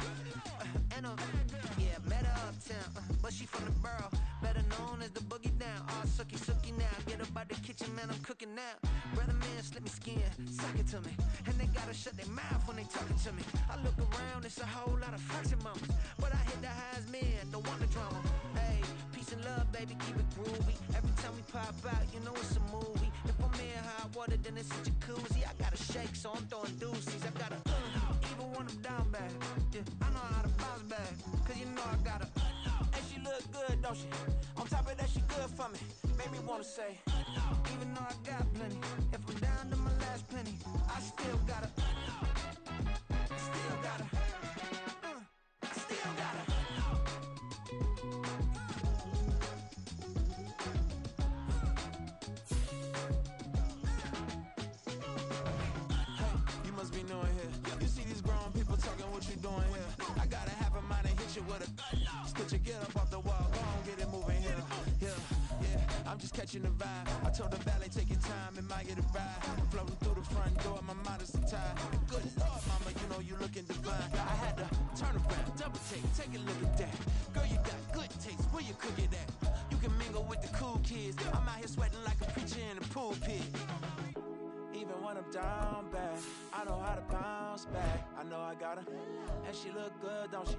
yeah, met her uptown, but she from the borough, better known as the boogie down. All sucky now, get up out the kitchen, man, I'm cooking now. Brother man, slip me skin, suck it to me, and they gotta shut their mouth when they talking to me. I look around, it's a whole lot of foxy mamas, but I hit the highs, man, don't want the drama. Hey, peace Peace and love, baby, keep it groovy. Every time we pop out, you know it's a movie. If I'm in hot water, then it's a jacuzzi. I gotta shake, so I'm throwing deuces. I gotta even when I'm down bad. Yeah, I know how to bounce back, cause you know I gotta. And she look good, don't she? On top of that, she good for me. Made me wanna say, even though I got plenty, if I'm down to my last penny, I still gotta. Still gotta. I still gotta. You must be new in here. You see these grown people talking, what you doing here? I gotta have a mind to hit you with a. Put your get up off the wall, go on, get it moving here. Yeah, I'm just catching the vibe. I told the valet, take your time, it might get a ride. Floating through the front door, my mind is tied. Good Lord, mama, you know you looking divine. I had to turn around, double take a look at that. Girl, you got good taste, where you cook it at? You can mingle with the cool kids. I'm out here sweating like a preacher in a pool pit. Even when I'm down bad, I know how to bounce back. I know I got her, and she look good, don't she?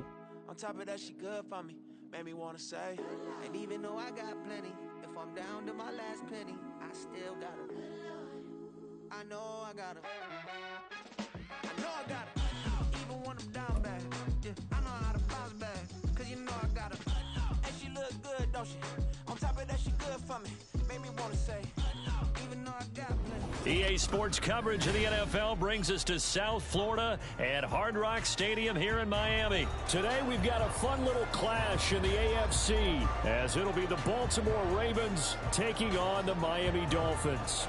On top of that, she good for me. Made me wanna say, and even though I got plenty, if I'm down to my last penny, I still got her. I know I got her. I know I got her. Even when I'm down bad, yeah, I know how to bounce back, cause you know I got her. And she look good, don't she? On top of that, she good for me. Made me wanna say, even though I got plenty. EA Sports coverage of the NFL brings us to South Florida at Hard Rock Stadium here in Miami. Today we've got a fun little clash in the AFC as it'll be the Baltimore Ravens taking on the Miami Dolphins.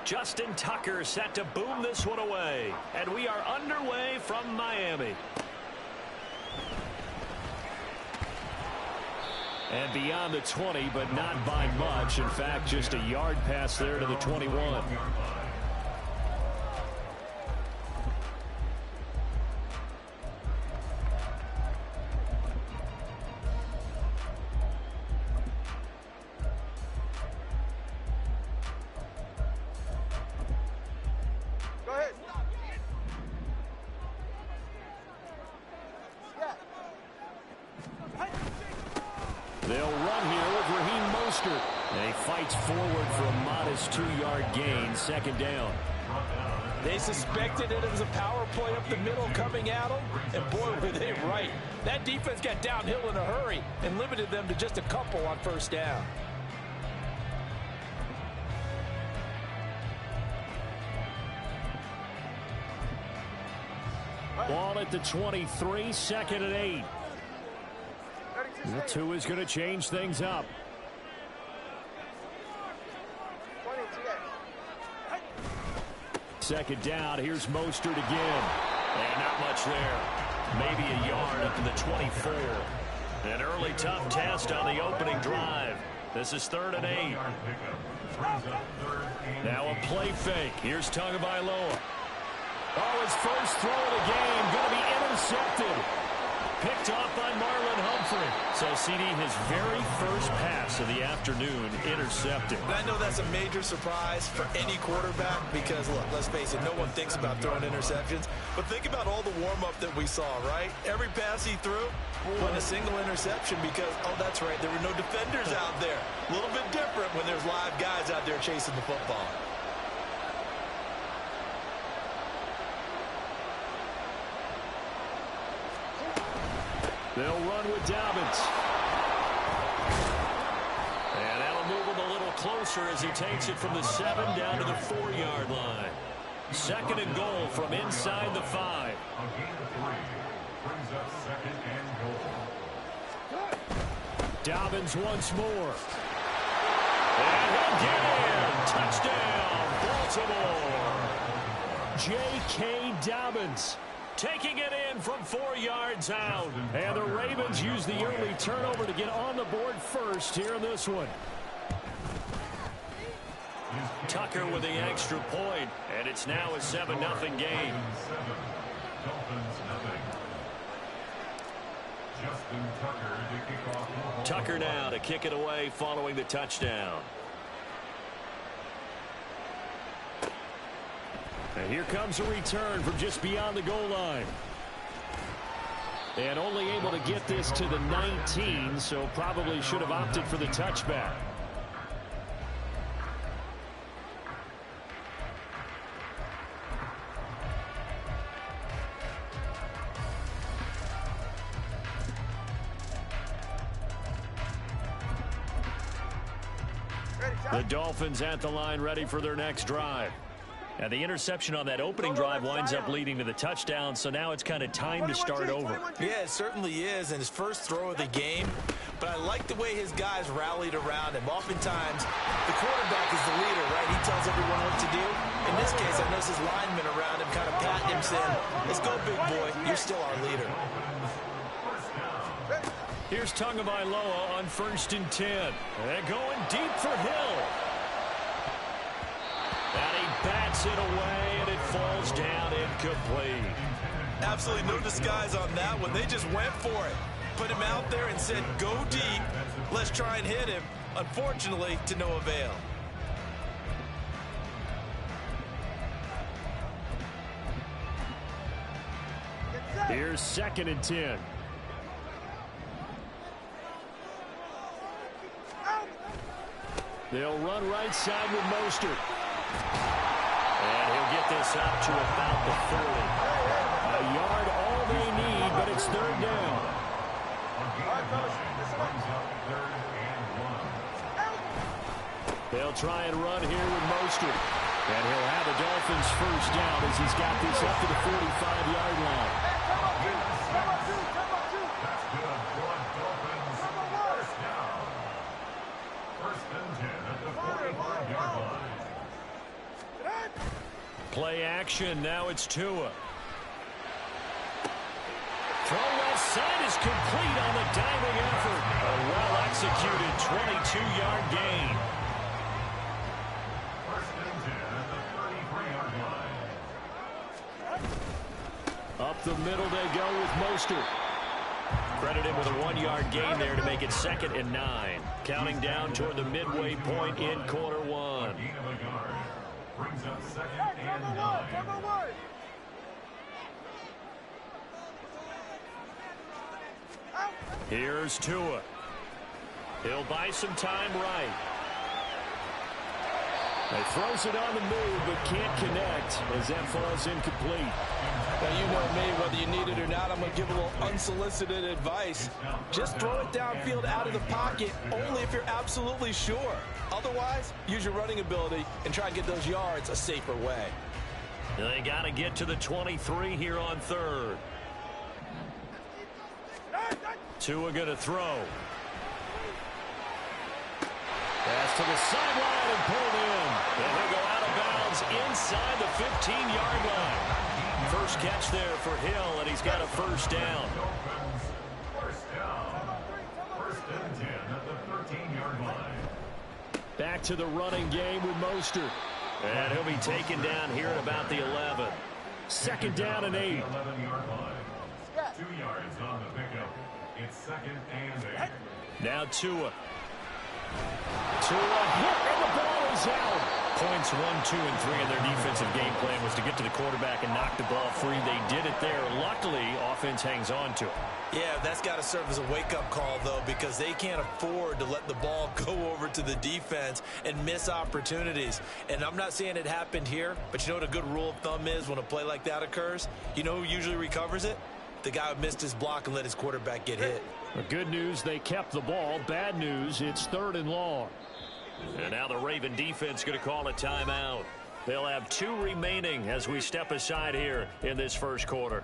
Justin Tucker set to boom this one away. And we are underway from Miami. And beyond the 20, but not by much. In fact, just a yard pass there to the 21. They'll run here with Raheem Mostert. And he fights forward for a modest 2-yard gain, second down. They suspected that it was a power play up the middle coming at them, and boy, were they right. That defense got downhill in a hurry and limited them to just a couple on first down. Ball at the 23, second and 8. The 2 is going to change things up. Second down, here's Mostert again. And not much there. Maybe a yard up to the 24. An early tough test on the opening drive. This is 3rd and 8. Now a play fake. Here's Tagovailoa. Oh, his first throw of the game going to be intercepted. Picked off by Marlon Humphrey. So, CD, his very first pass of the afternoon intercepted. And I know that's a major surprise for any quarterback because, look, let's face it, no one thinks about throwing interceptions. But think about all the warm-up that we saw, right? Every pass he threw wasn't a single interception because, oh, that's right, there were no defenders out there. A little bit different when there's live guys out there chasing the football. They'll run with Dobbins. And that'll move him a little closer as he takes it from the 7 down to the 4-yard line. Second and goal from inside the 5. A gain of 3 brings up second and goal. Dobbins once more. And he'll get in. Touchdown, Baltimore. J.K. Dobbins taking it in from 4 yards out. And the Ravens use the early turnover to get on the board first here in this one. Tucker with the extra point, and it's now a 7-0 game. Justin Tucker to kick off. Tucker now to kick it away following the touchdown. And here comes a return from just beyond the goal line. And only able to get this to the 19, so probably should have opted for the touchback. The Dolphins at the line ready for their next drive. And the interception on that opening drive winds up leading to the touchdown, so now it's kind of time to start over. Yeah, it certainly is, and his first throw of the game. But I like the way his guys rallied around him. Oftentimes, the quarterback is the leader, right? He tells everyone what to do. In this case, I noticed his linemen around him kind of patting him, saying, let's go, big boy. You're still our leader. Here's Tagovailoa on 1st and 10. They're going deep for Hill. And he bats it away, and it falls down incomplete. Absolutely no disguise on that one. They just went for it. Put him out there and said, go deep. Let's try and hit him. Unfortunately, to no avail. Here's 2nd and 10. They'll run right side with Mostert. And he'll get this up to about the 30. A yard all they need, but it's 3rd down. They'll try and run here with Mostert. And he'll have the Dolphins 1st down as he's got this up to the 45-yard line. Play action. Now it's Tua. Throw left side is complete on the diving effort. A well-executed 22-yard gain. Up the middle they go with Mostert. Credit him with a 1-yard gain there to make it 2nd and 9. Counting down toward the midway point in quarter 1. Brings up 2nd and 9. Here's Tua. He'll buy some time right. He throws it on the move, but can't connect as that falls incomplete. Now, you know me, whether you need it or not, I'm going to give a little unsolicited advice. Just throw it downfield out of the pocket, only if you're absolutely sure. Otherwise, use your running ability and try and get those yards a safer way. They got to get to the 23 here on 3rd. Tua going to throw. Pass to the sideline and pulled in. And he'll go out of bounds inside the 15-yard line. First catch there for Hill, and he's got a 1st down. First down. 1st and 10 at the 13-yard line. Back to the running game with Mostert. And he'll be taken down here at about the 11. 2nd down and 8. 11-yard line. 2 yards on the pickup. It's 2nd and 8. Now Tua. Tua hit, and the ball is out. Points 1, 2, and 3 in their defensive game plan was to get to the quarterback and knock the ball free. They did it there. Luckily, offense hangs on to it. Yeah, that's got to serve as a wake-up call, though, because they can't afford to let the ball go over to the defense and miss opportunities. And I'm not saying it happened here, but you know what a good rule of thumb is when a play like that occurs? You know who usually recovers it? The guy who missed his block and let his quarterback get hit. The good news, they kept the ball. Bad news, it's 3rd and long. And now the Raven defense going to call a timeout. They'll have 2 remaining as we step aside here in this 1st quarter.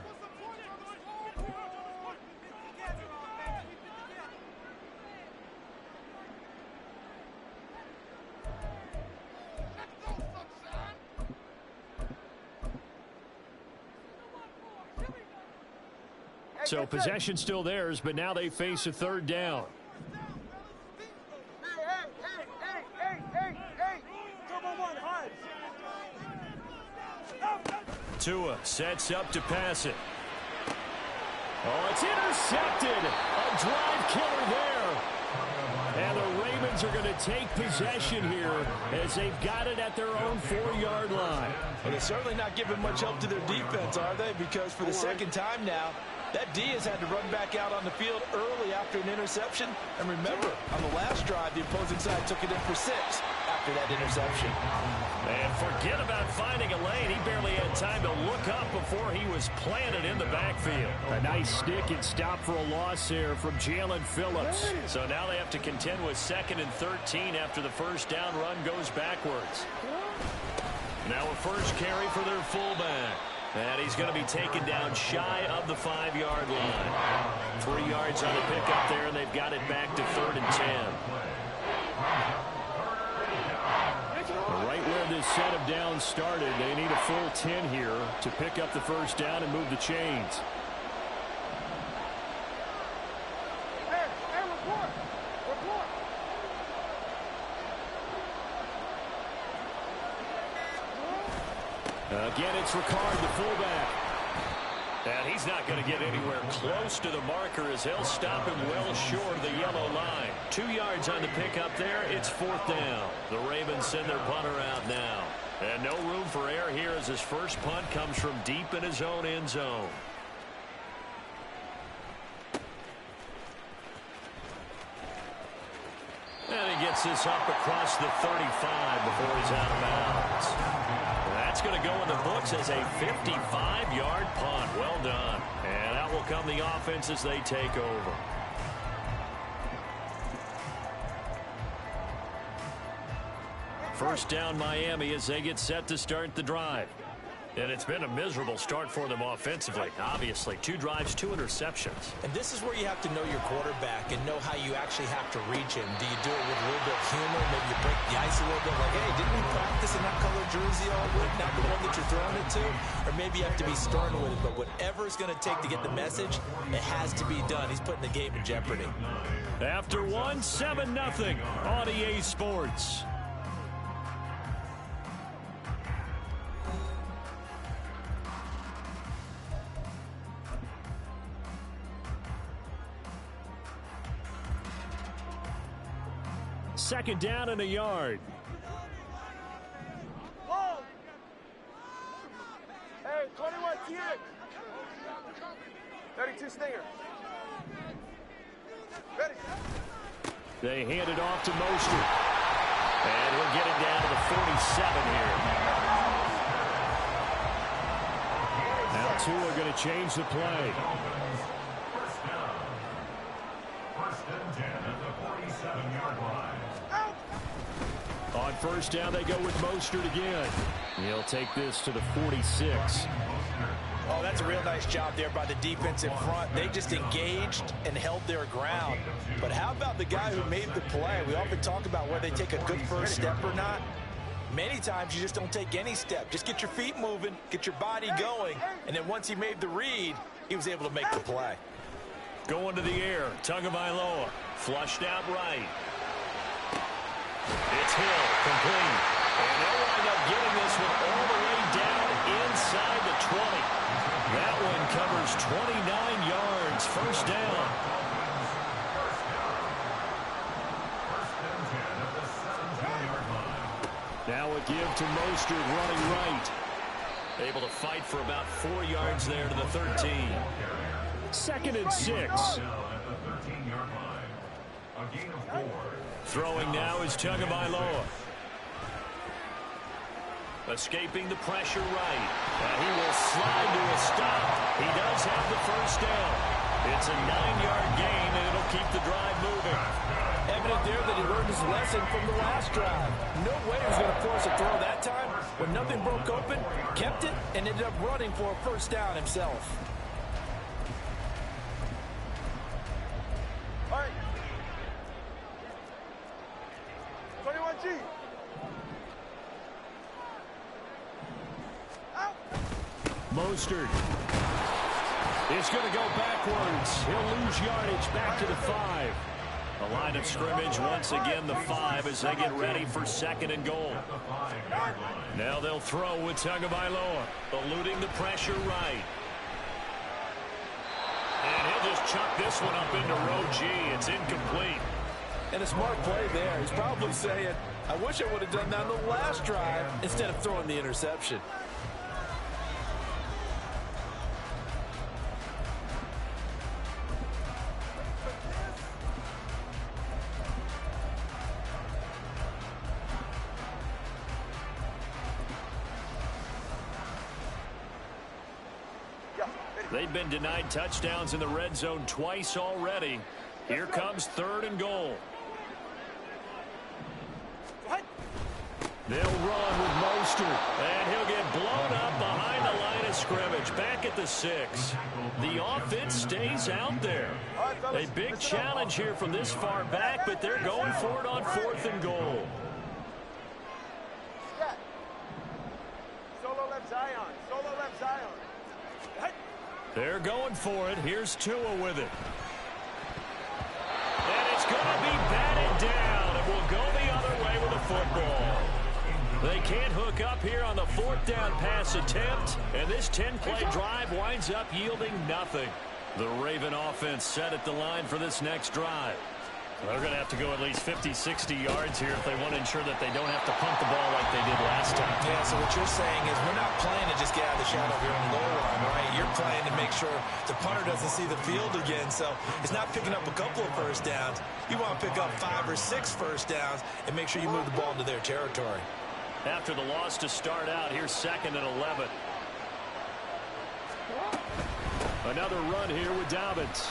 So possession still theirs, but now they face a 3rd down. Tua sets up to pass it. Oh, it's intercepted. A drive killer there. And the Ravens are going to take possession here as they've got it at their own 4-yard line. Well, they're certainly not giving much help to their defense, are they? Because for the second time now, that D has had to run back out on the field early after an interception. And remember, on the last drive, the opposing side took it in for 6 after that interception. And forget about finding a lane. He barely had time to look up before he was planted in the backfield. A nice stick and stop for a loss there from Jalen Phillips. So now they have to contend with 2nd and 13 after the first down run goes backwards. Now a first carry for their fullback. And he's going to be taken down shy of the 5-yard line. 3 yards on the pickup there, and they've got it back to 3rd and 10. Right where this set of downs started, they need a full 10 here to pick up the first down and move the chains. Again, it's Ricard, the fullback. And he's not going to get anywhere close to the marker as they'll stop him well short of the yellow line. 2 yards on the pickup there. It's 4th down. The Ravens send their punter out now. And no room for error here as his first punt comes from deep in his own end zone. And he gets this up across the 35 before he's out of bounds. That's going to go in the books as a 55-yard punt. Well done. And out will come the offense as they take over. First down Miami as they get set to start the drive. And it's been a miserable start for them offensively. Obviously, 2 drives, 2 interceptions. And this is where you have to know your quarterback and know how you actually have to reach him. Do you do it with a little bit of humor? Maybe you break the ice a little bit like, hey, didn't we practice in that color jersey all week? Not the one that you're throwing it to? Or maybe you have to be stern with it. But whatever it's going to take to get the message, it has to be done. He's putting the game in jeopardy. After 1, 7-0 on EA Sports. Second down and a yard. Whoa. Hey, 21 T. 32 Stinger. Ready. They hand it off to Mostert. And he'll get it down to the 47 here. Now Tua are going to change the play. First and 10 at the 47-yard line. On first down, they go with Mostert again. He'll take this to the 46. Oh, that's a real nice job there by the defense in front. They just engaged and held their ground. But how about the guy who made the play? We often talk about whether they take a good first step or not. Many times you just don't take any step. Just get your feet moving, get your body going, and then once he made the read, he was able to make the play. Going to the air, Tagovailoa, flushed out right. It's Hill, complete. And they'll wind up getting this one all the way down inside the 20. That one covers 29 yards. First down. Now a give to Mostert running right. Able to fight for about 4 yards there to the 13. 2nd and 6. Throwing now is Tagovailoa. Escaping the pressure right. And he will slide to a stop. He does have the first down. It's a 9-yard gain, and it'll keep the drive moving. Evident there that he learned his lesson from the last drive. No way he was going to force a throw that time. When nothing broke open, kept it, and ended up running for a first down himself. All right. 21G. Out. Mostert is going to go backwards. He'll lose yardage back to the 5. The line of scrimmage once again the 5 as they get ready for 2nd and goal. Now they'll throw with Tagovailoa, eluding the pressure right. And chuck this one up into row G. It's incomplete. And a smart play there. He's probably saying, I wish I would have done that on the last drive instead of throwing the interception. They've been denied touchdowns in the red zone twice already. Here comes 3rd and goal. They'll run with Mostert, and he'll get blown up behind the line of scrimmage, back at the 6. The offense stays out there. A big challenge here from this far back, but they're going for it on 4th and goal. Solo left Zion. Solo left Zion. They're going for it. Here's Tua with it. And it's going to be batted down, and will go the other way with the football. They can't hook up here on the 4th down pass attempt, and this 10-play drive winds up yielding nothing. The Raven offense set at the line for this next drive. They're going to have to go at least 50, 60 yards here if they want to ensure that they don't have to punt the ball like they did last time. Yeah, so what you're saying is we're not playing to just get out of the shadow of your own goal line, right? You're playing to make sure the punter doesn't see the field again. So it's not picking up a couple of first downs. You want to pick up 5 or 6 first downs and make sure you move the ball into their territory. After the loss to start out, here's 2nd and 11. Another run here with Dobbins.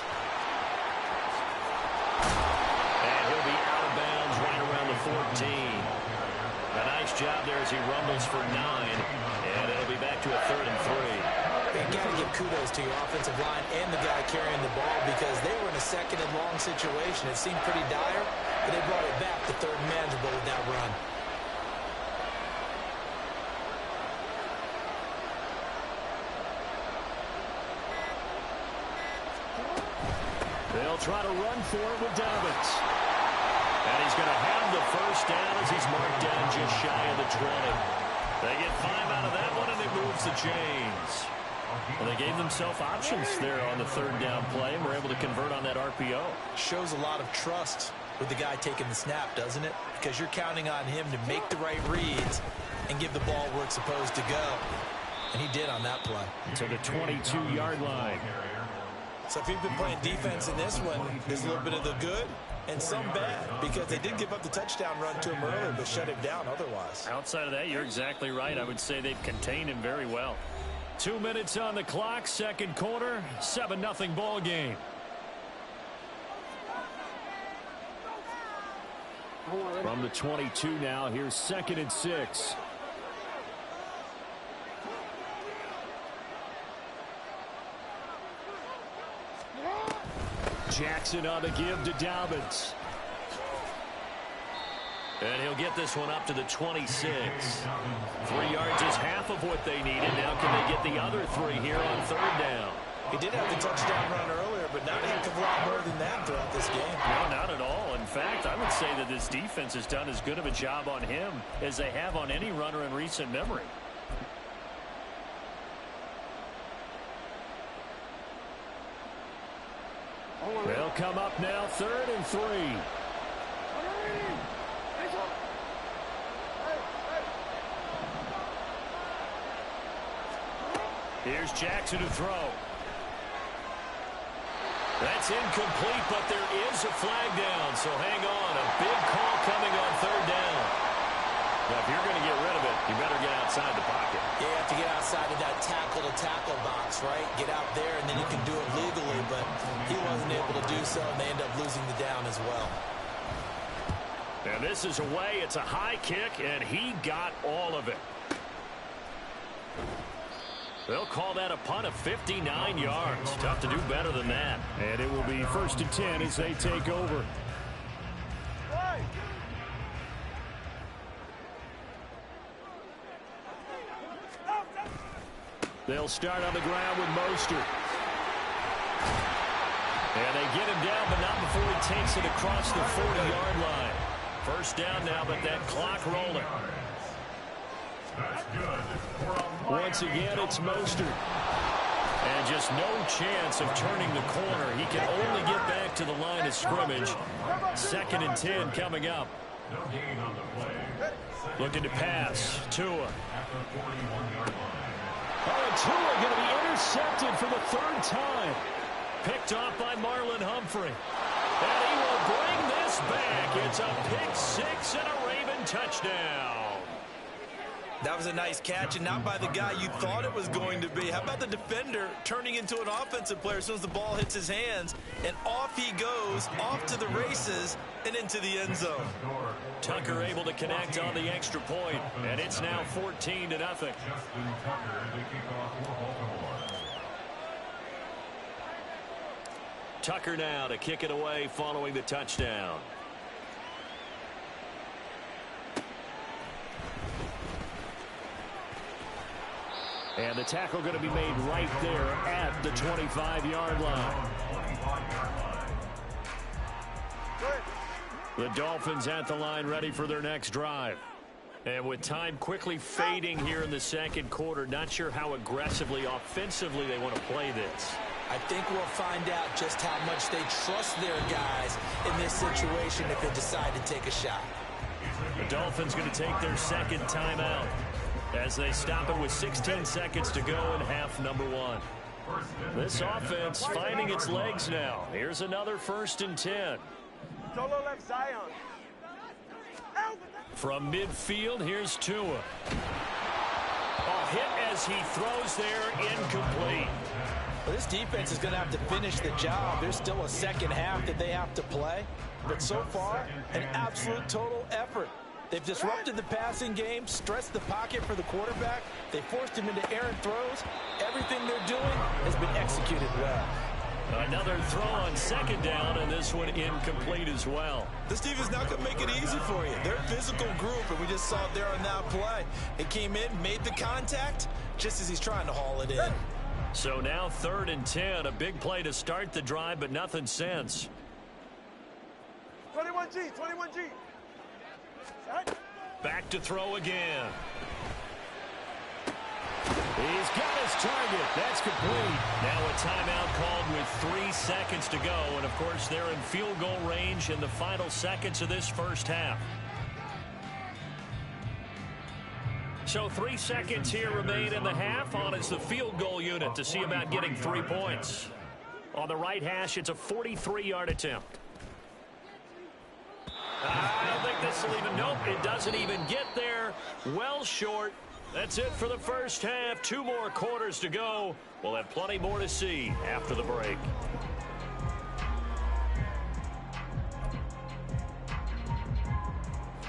And he'll be out of bounds right around the 14. A nice job there as he rumbles for 9. And it'll be back to a 3rd and 3. You got to give kudos to your offensive line and the guy carrying the ball because they were in a 2nd and long situation. It seemed pretty dire, but they brought it back to 3rd and manageable with that run. They'll try to run for it with Dobbins. And he's going to have the first down as he's marked down just shy of the 20. They get 5 out of that one, and it moves the chains. Well, they gave themselves options there on the 3rd down play, and were able to convert on that RPO. Shows a lot of trust with the guy taking the snap, doesn't it? Because you're counting on him to make the right reads and give the ball where it's supposed to go. And he did on that play. To the 22-yard line. So if you've been playing defense in this one, there's a little bit of the good and some bad because they did give up the touchdown run to him earlier but shut him down otherwise. Outside of that, you're exactly right. I would say they've contained him very well. 2 minutes on the clock, 2nd quarter, 7-0 ball game. From the 22 now, here's 2nd and 6. Jackson on the give to Dobbins. And he'll get this one up to the 26. 3 yards is half of what they needed. Now can they get the other 3 here on 3rd down? He did have the touchdown run earlier, but not a heck of a lot more than that throughout this game. No, not at all. In fact, I would say that this defense has done as good of a job on him as they have on any runner in recent memory. They'll come up now, 3rd and 3. Here's Jackson to throw. That's incomplete, but there is a flag down, so hang on. A big call coming on 3rd down. Now, if you're going to get rid of it, you better get outside the pocket. Yeah, you have to get outside of that tackle-to-tackle box, right? Get out there, and then you can do it legally, but he wasn't able to do so, and they end up losing the down as well. And this is away. It's a high kick, and he got all of it. They'll call that a punt of 59 yards. Tough to do better than that. And it will be 1st and 10 as they take over. They'll start on the ground with Mostert. And they get him down, but not before he takes it across the 40-yard line. First down now, but that clock rolling. Once again, it's Mostert. And just no chance of turning the corner. He can only get back to the line of scrimmage. 2nd and 10 coming up. No gain on the play. Looking to pass. Tua. At the 41-yard line. Oh, and Tua going to be intercepted for the 3rd time. Picked off by Marlon Humphrey. And he will bring this back. It's a pick 6 and a Raven touchdown. That was a nice catch, and not by the guy you thought it was going to be. How about the defender turning into an offensive player as soon as the ball hits his hands, and off he goes, off to the races, and into the end zone. Tucker able to connect on the extra point, and it's now 14-0. Justin Tucker to kick off for Baltimore. Tucker now to kick it away following the touchdown. And the tackle going to be made right there at the 25-yard line. The Dolphins at the line ready for their next drive. And with time quickly fading here in the 2nd quarter, not sure how aggressively, offensively they want to play this. I think we'll find out just how much they trust their guys in this situation if they decide to take a shot. The Dolphins going to take their 2nd timeout as they stop it with 16 seconds to go in half number 1. This offense finding its legs now. Here's another 1st and 10. Solo left Zion. From midfield, here's Tua. A hit as he throws there, incomplete. Well, this defense is going to have to finish the job. There's still a 2nd half that they have to play. But so far, an absolute total effort. They've disrupted the passing game, stressed the pocket for the quarterback. They forced him into errant throws. Everything they're doing has been executed well. Another throw on 2nd down, and this one incomplete as well. This defense not going to make it easy for you. They're a physical group, and we just saw it there on that play. It came in, made the contact, just as he's trying to haul it in. So now 3rd and 10, a big play to start the drive, but nothing since. 21G, 21G. Back to throw again. He's got his target. That's complete. Now a timeout called with 3 seconds to go. And, of course, they're in field goal range in the final seconds of this 1st half. So 3 seconds here remain in the half. On is the field goal unit to see about getting 3 points. On the right hash, it's a 43-yard attempt. I don't think this will even, nope, it doesn't even get there. Well short. That's it for the 1st half. 2 more quarters to go. We'll have plenty more to see after the break.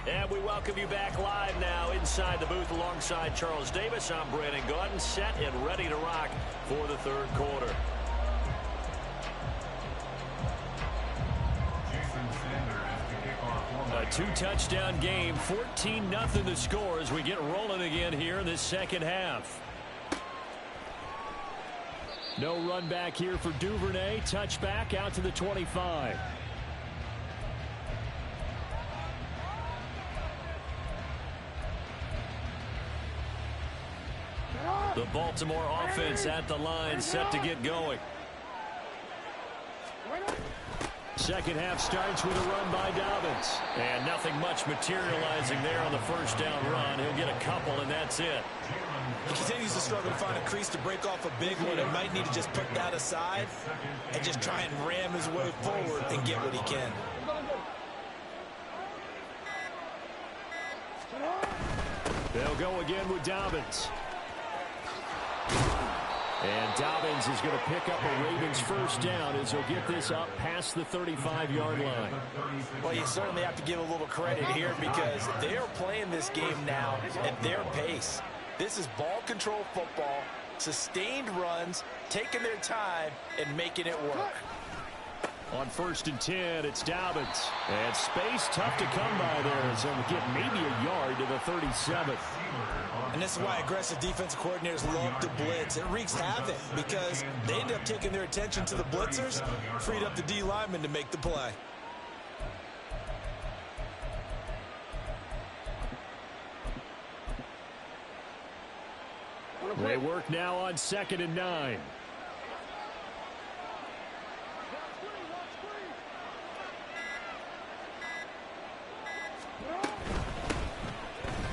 And we welcome you back live now inside the booth alongside Charles Davis. I'm Brandon Gaudin, set and ready to rock for the 3rd quarter. A 2-touchdown game, 14-0 the score as we get rolling again here in this 2nd half. No run back here for Duvernay. Touchback out to the 25. The Baltimore offense at the line, set to get going. 2nd half starts with a run by Dobbins. And nothing much materializing there on the 1st down run. He'll get a couple, and that's it. He continues to struggle to find a crease to break off a big one. He might need to just put that aside and just try and ram his way forward and get what he can. They'll go again with Dobbins. And Dobbins is going to pick up a Ravens 1st down as he'll get this up past the 35-yard line. Well, you certainly have to give a little credit here because they are playing this game now at their pace. This is ball control football, sustained runs, taking their time, and making it work. On 1st and 10, it's Dobbins. And space tough to come by there as he'll get maybe a yard to the 37th. And this is why aggressive defensive coordinators love to blitz. It wreaks havoc because they end up taking their attention to the blitzers, freed up the D lineman to make the play. They work now on 2nd and 9.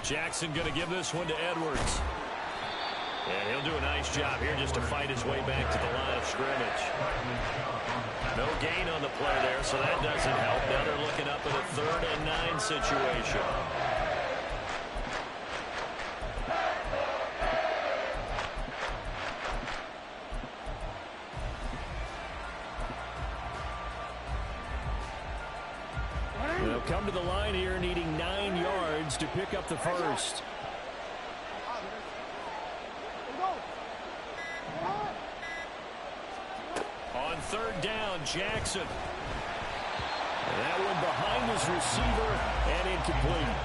Jackson going to give this one to Edwards. And he'll do a nice job here just to fight his way back to the line of scrimmage. No gain on the play there, so that doesn't help. Now they're looking up at a 3rd and 9 situation. They'll come to the line here needing 9 yards to pick up the first. On 3rd down, Jackson. And that one behind his receiver and incomplete.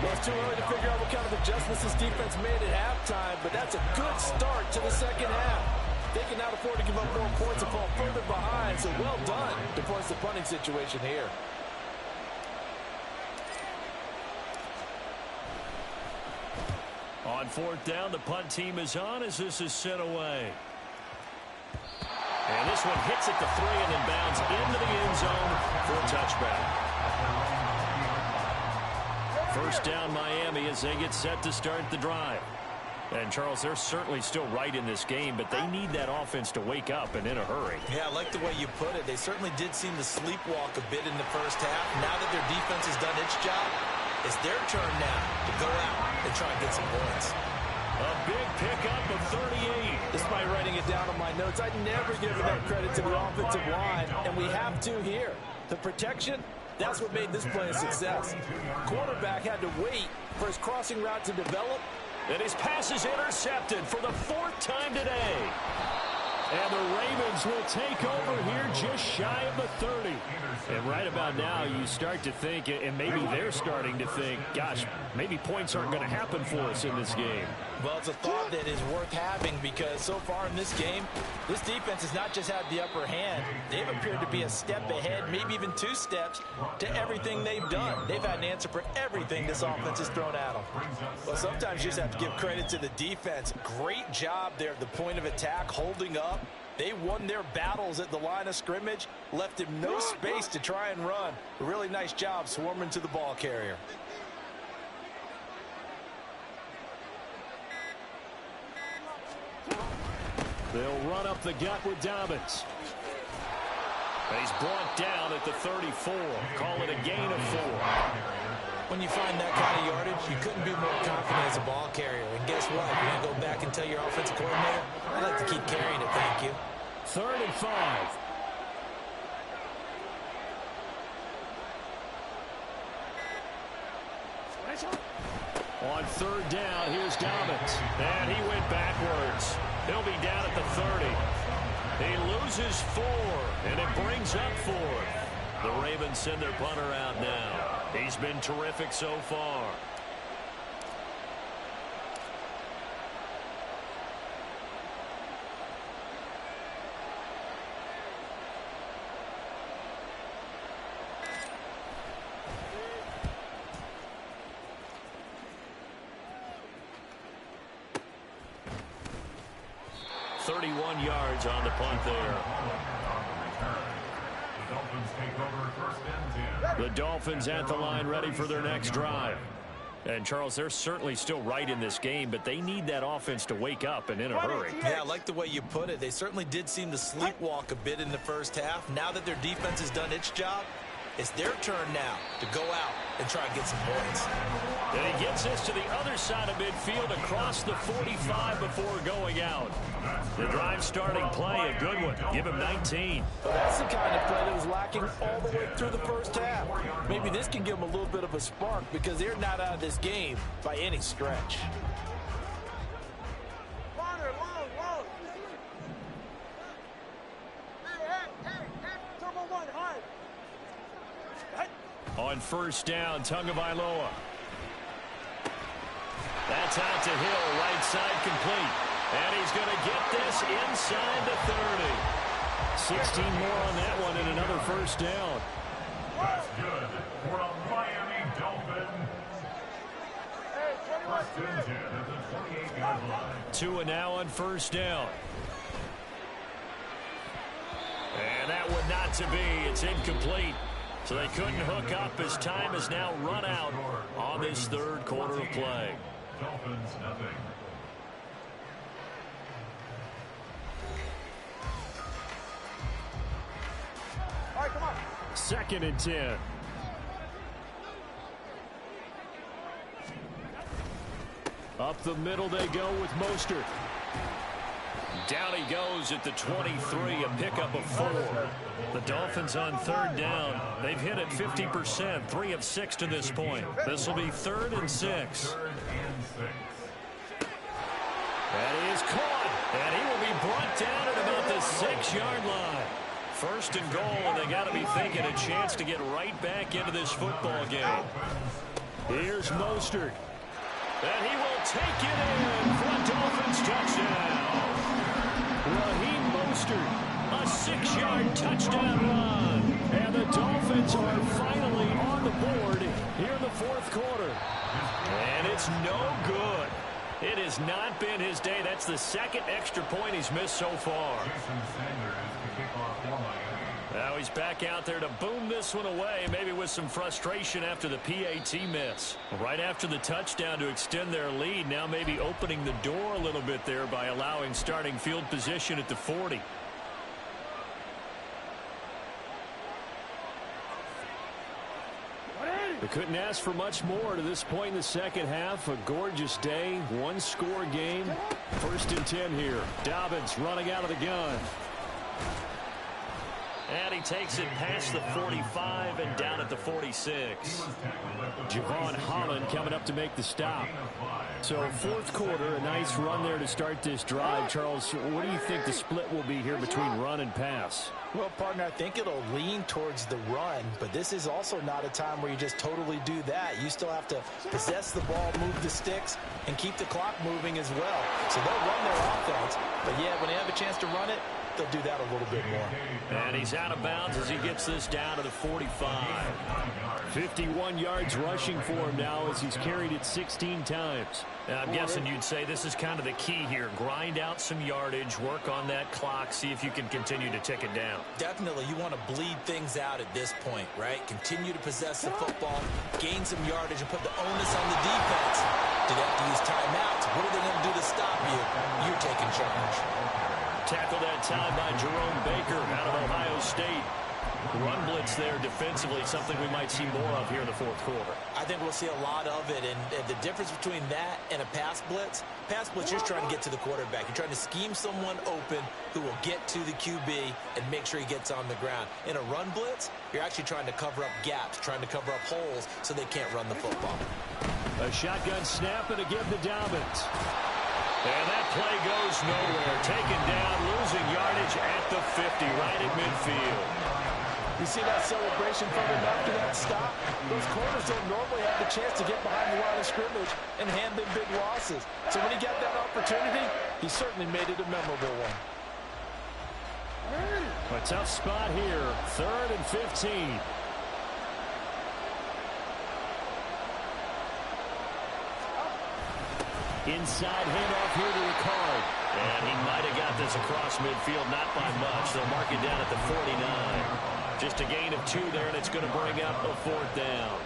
Well, it's too early to figure out what kind of adjustments this defense made at halftime, but that's a good start to the second half. They can now afford to give up more points and fall further behind, so well done to force the punting situation here. On 4th down, the punt team is on as this is sent away. And this one hits at the 3 and then bounds into the end zone for a touchback. 1st down, Miami, as they get set to start the drive. And, Charles, they're certainly still right in this game, but they need that offense to wake up and in a hurry. Yeah, I like the way you put it. They certainly did seem to sleepwalk a bit in the first half. Now that their defense has done its job, it's their turn now to go out and try and get some points. A big pickup of 38. Despite writing it down on my notes, I'd never give enough credit to the offensive line, and we have to here. The protection, that's what made this play a success. Quarterback had to wait for his crossing route to develop. And his pass is intercepted for the 4th time today. And the Ravens will take over here just shy of the 30. And right about now, you start to think, and maybe they're starting to think, gosh, maybe points aren't going to happen for us in this game. Well, it's a thought that is worth having because so far in this game, this defense has not just had the upper hand. They've appeared to be a step ahead, maybe even 2 steps to everything they've done. They've had an answer for everything this offense has thrown at them. Well, sometimes you just have to give credit to the defense. Great job there at the point of attack, holding up. They won their battles at the line of scrimmage, left him no space to try and run. A really nice job swarming to the ball carrier. They'll run up the gut with Dobbins. And he's brought down at the 34. Call it a gain of 4. When you find that kind of yardage, you couldn't be more confident as a ball carrier. And guess what? You're going to go back and tell your offensive coordinator, I'd like to keep carrying it, thank you. 3rd and 5. On 3rd down, here's Dobbins. And he went backwards. He'll be down at the 30. He loses 4, and it brings up 4. The Ravens send their punter out now. He's been terrific so far. Yards on the punt there. The Dolphins at the line ready for their next drive. And, Charles, they're certainly still right in this game, but they need that offense to wake up and in a hurry. Yeah, I like the way you put it. They certainly did seem to sleepwalk a bit in the first half. Now that their defense has done its job, it's their turn now to go out and try and get some points. And he gets this to the other side of midfield across the 45 before going out. The drive starting play, a good one. Give him 19. Well, that's the kind of play that was lacking all the way through the first half. Maybe this can give them a little bit of a spark because they're not out of this game by any stretch. On 1st down, Tagovailoa. That's out to Hill, right side complete. And he's going to get this inside the 30. 16 more on that one and another 1st down. That's good for a Miami Dolphin. 1st and 10 at the 28-yard line. 2 and now on 1st down. And that one not to be. It's incomplete. So they couldn't hook up as time has now run out on this third quarter of play. Dolphins nothing. All right, come on. 2nd and 10. Up the middle they go with Mostert. Down he goes at the 23, a pickup of 4. The Dolphins on 3rd down. They've hit it 50%, 3 of 6 to this point. This will be 3rd and 6. That is caught, and he will be brought down at about the 6-yard line. 1st and goal, and they got to be thinking a chance to get right back into this football game. Here's Mostert. And he will take it in for a Dolphins touchdown. Raheem Mostert, a 6-yard touchdown run. And the Dolphins are finally on the board here in the 4th quarter. And it's no good. It has not been his day. That's the 2nd extra point he's missed so far. Now he's back out there to boom this one away, maybe with some frustration after the PAT miss. Right after the touchdown to extend their lead, now maybe opening the door a little bit there by allowing starting field position at the 40. They couldn't ask for much more to this point in the 2nd half. A gorgeous day, 1-score game. 1st and 10 here. Dobbins running out of the gun. And he takes it past the 45 and down at the 46. Javon Holland coming up to make the stop. So 4th quarter, a nice run there to start this drive. Charles, what do you think the split will be here between run and pass? Well, partner, I think it'll lean towards the run, but this is also not a time where you just totally do that. You still have to possess the ball, move the sticks, and keep the clock moving as well. So they'll run their offense, but yeah, when they have a chance to run it, they'll do that a little bit more. And he's out of bounds as he gets this down to the 45. 51 yards rushing for him now as he's carried it 16 times. Now, I'm guessing you'd say this is kind of the key here. Grind out some yardage, work on that clock, see if you can continue to tick it down. Definitely, you want to bleed things out at this point, right? Continue to possess the football, gain some yardage, and put the onus on the defense. Do they have to use timeouts? What are they going to do to stop you? You're taking charge. Tackled that time by Jerome Baker out of Ohio State. Run blitz there defensively, something we might see more of here in the 4th quarter. I think we'll see a lot of it, and the difference between that and a pass blitz, you're trying to get to the quarterback. You're trying to scheme someone open who will get to the QB and make sure he gets on the ground. In a run blitz, you're actually trying to cover up gaps, trying to cover up holes so they can't run the football. A shotgun snap and again to Dobbins. And that play goes nowhere. Taken down, losing yardage at the 50, right at midfield. You see that celebration from him after that stop? Those corners don't normally have the chance to get behind the line of scrimmage and hand them big losses. So when he got that opportunity, he certainly made it a memorable one. A tough spot here. 3rd and 15. Inside handoff here to Ricard. And he might have got this across midfield, not by much. They'll mark it down at the 49. Just a gain of 2 there, and it's going to bring up a 4th down.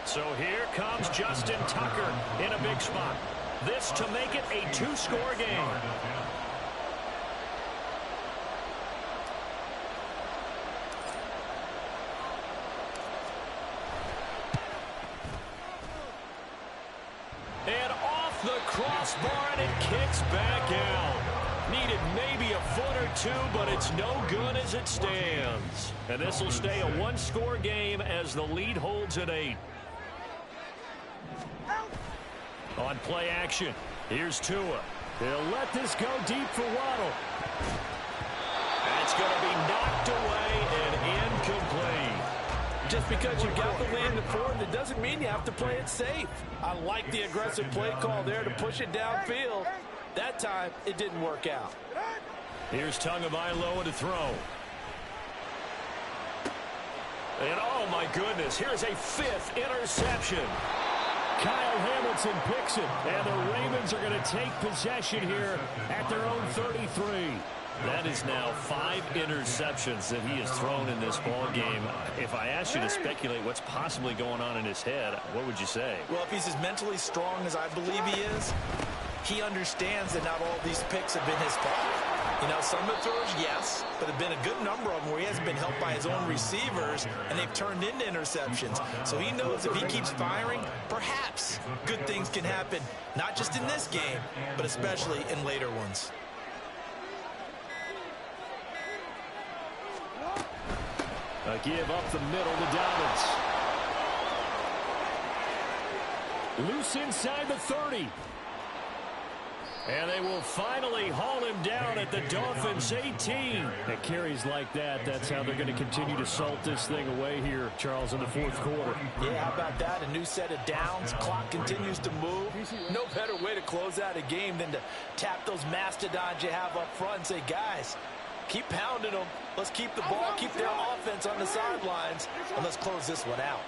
So here comes Justin Tucker in a big spot. This to make it a 2-score game. And off the crossbar, and it kicks back out. Needed maybe a foot or 2, but it's no good as it stands. And this will stay a 1-score game as the lead holds at 8. On play action, here's Tua. He'll let this go deep for Waddle. That's going to be knocked away and incomplete. Just because you got the lead in the 4th, it doesn't mean you have to play it safe. I like the aggressive play call there to push it downfield. That time, it didn't work out. Here's Tagovailoa to throw. And oh my goodness, here's a 5th interception. Kyle Hamilton picks it, and the Ravens are going to take possession here at their own 33. That is now 5 interceptions that he has thrown in this ball game. If I asked you to speculate what's possibly going on in his head, what would you say? Well, if he's as mentally strong as I believe he is, he understands that not all these picks have been his fault. You know, some of the throws, yes, but have been a good number of them where he hasn't been helped by his own receivers, and they've turned into interceptions. So he knows if he keeps firing, perhaps good things can happen, not just in this game, but especially in later ones. A give up the middle to Dobbins. Loose inside the 30. And they will finally haul him down at the Dolphins' 18. At carries like that, that's how they're going to continue to salt this thing away here, Charles, in the fourth quarter. Yeah, how about that? A new set of downs. Clock continues to move. No better way to close out a game than to tap those mastodons you have up front and say, guys, keep pounding them. Let's keep the ball, keep their offense on the sidelines, and let's close this one out.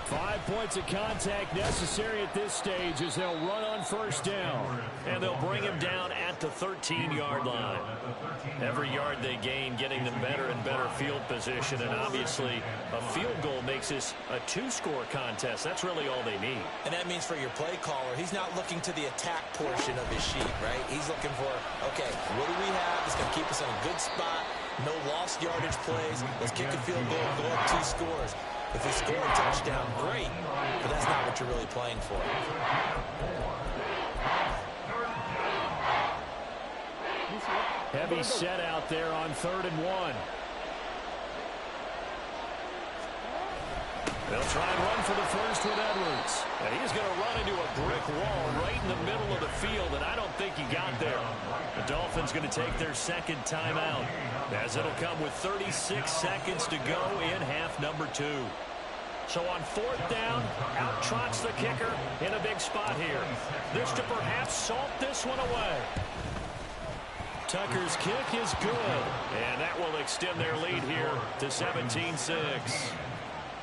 5 points of contact necessary at this stage as they'll run on first down. And they'll bring him down at the 13-yard line. Every yard they gain getting them better and better field position. And obviously, a field goal makes this a 2-score contest. That's really all they need. And that means for your play caller, he's not looking to the attack portion of his sheet, right? He's looking for, okay, what do we have that's going to keep us in a good spot? No lost yardage plays. Let's kick a field goal and go up 2 scores. If we score a touchdown, great, but that's not what you're really playing for. Heavy set out there on 3rd and 1. They'll try and run for the first with Edwards. And he's going to run into a brick wall right in the middle of the field, and I don't think he got there. The Dolphins going to take their second timeout, as it'll come with 36 seconds to go in half number 2. So on 4th down, out trots the kicker in a big spot here. This to perhaps salt this one away. Tucker's kick is good, and that will extend their lead here to 17-6.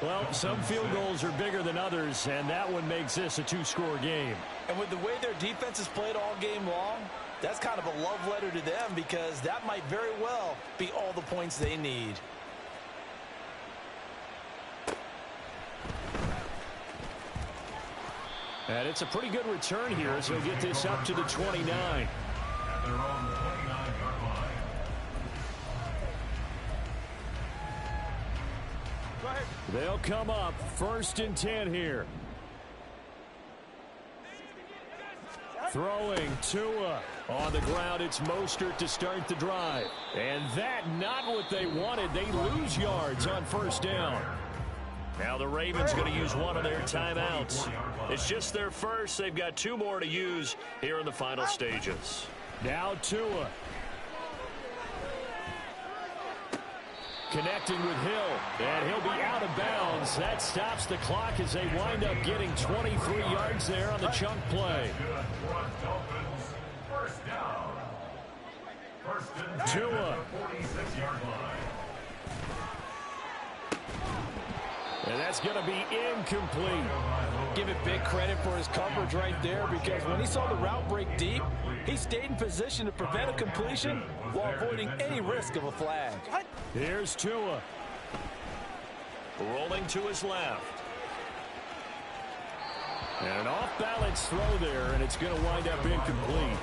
Well, some field goals are bigger than others, and that one makes this a 2-score game. And with the way their defense has played all game long, that's kind of a love letter to them because that might very well be all the points they need. And it's a pretty good return here as he'll get this up to the 29. At their own 29-yard line. They'll come up 1st and 10 here. Throwing Tua. On the ground, it's Mostert to start the drive. And that not what they wanted. They lose yards on 1st down. Now the Ravens going to use one of their timeouts. It's just their first. They've got 2 more to use here in the final stages. Now Tua. Connecting with Hill, and he'll be out of bounds. That stops the clock as they wind up getting 23 yards there on the chunk play. First down. First and 10 Tua. at the 46-yard line. And that's going to be incomplete. Give it big credit for his coverage right there because when he saw the route break deep, he stayed in position to prevent a completion while avoiding any risk of a flag. Here's Tua. Rolling to his left. And an off-balance throw there, and it's going to wind up incomplete.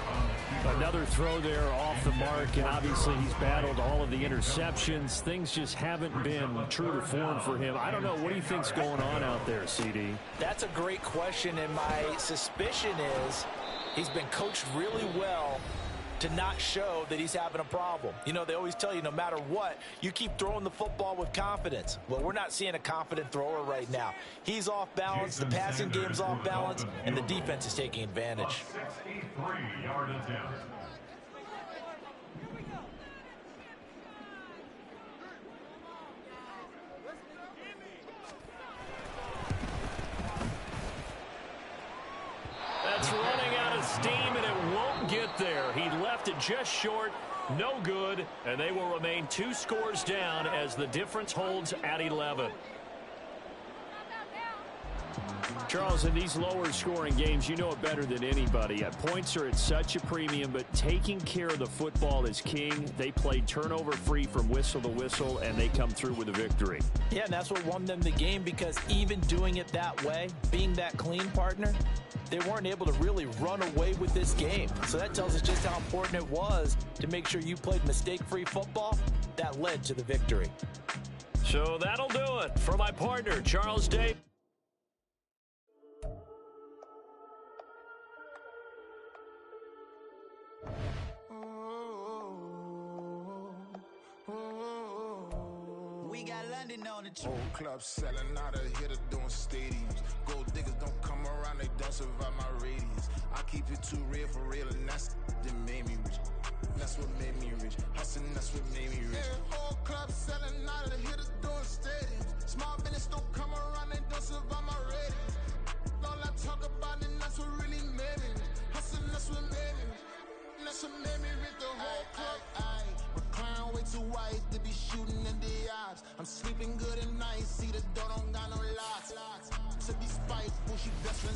Another throw there off the mark, and obviously he's battled all of the interceptions. Things just haven't been true to form for him. I don't know. What do you think's going on out there, CD? That's a great question, and my suspicion is he's been coached really well to not show that he's having a problem. You know, they always tell you no matter what, you keep throwing the football with confidence. Well, we're not seeing a confident thrower right now. He's off balance, the passing game's off balance, and the defense is taking advantage. 63-yard attempt. That's running out of steam, and it won't get there. He left it just short, no good, and they will remain 2 scores down as the difference holds at 11. Charles, in these lower scoring games, you know it better than anybody. Points are at such a premium, but taking care of the football is king. They played turnover free from whistle to whistle, and they come through with a victory. Yeah, and that's what won them the game, because even doing it that way, being that clean partner, they weren't able to really run away with this game. So that tells us just how important it was to make sure you played mistake-free football. That led to the victory. So that'll do it for my partner, Charles Day. We got London on the Whole club selling out of here to doing stadiums. Gold diggers don't come around, they don't survive my radius. I keep it too real for real, and that's that made me rich. That's what made me rich. Hustling, that's what made me rich. Yeah, whole club selling out of here to doing stadiums. Small business don't come around, they don't survive my radius. All I talk about, and that's what really made me rich. Hustling, that's what made me rich. That's what made me rich. The whole club. My clown way too white to be shooting in the eyes. I'm sleeping good at night. See the door don't got no locks. To be spiteful, she best friends with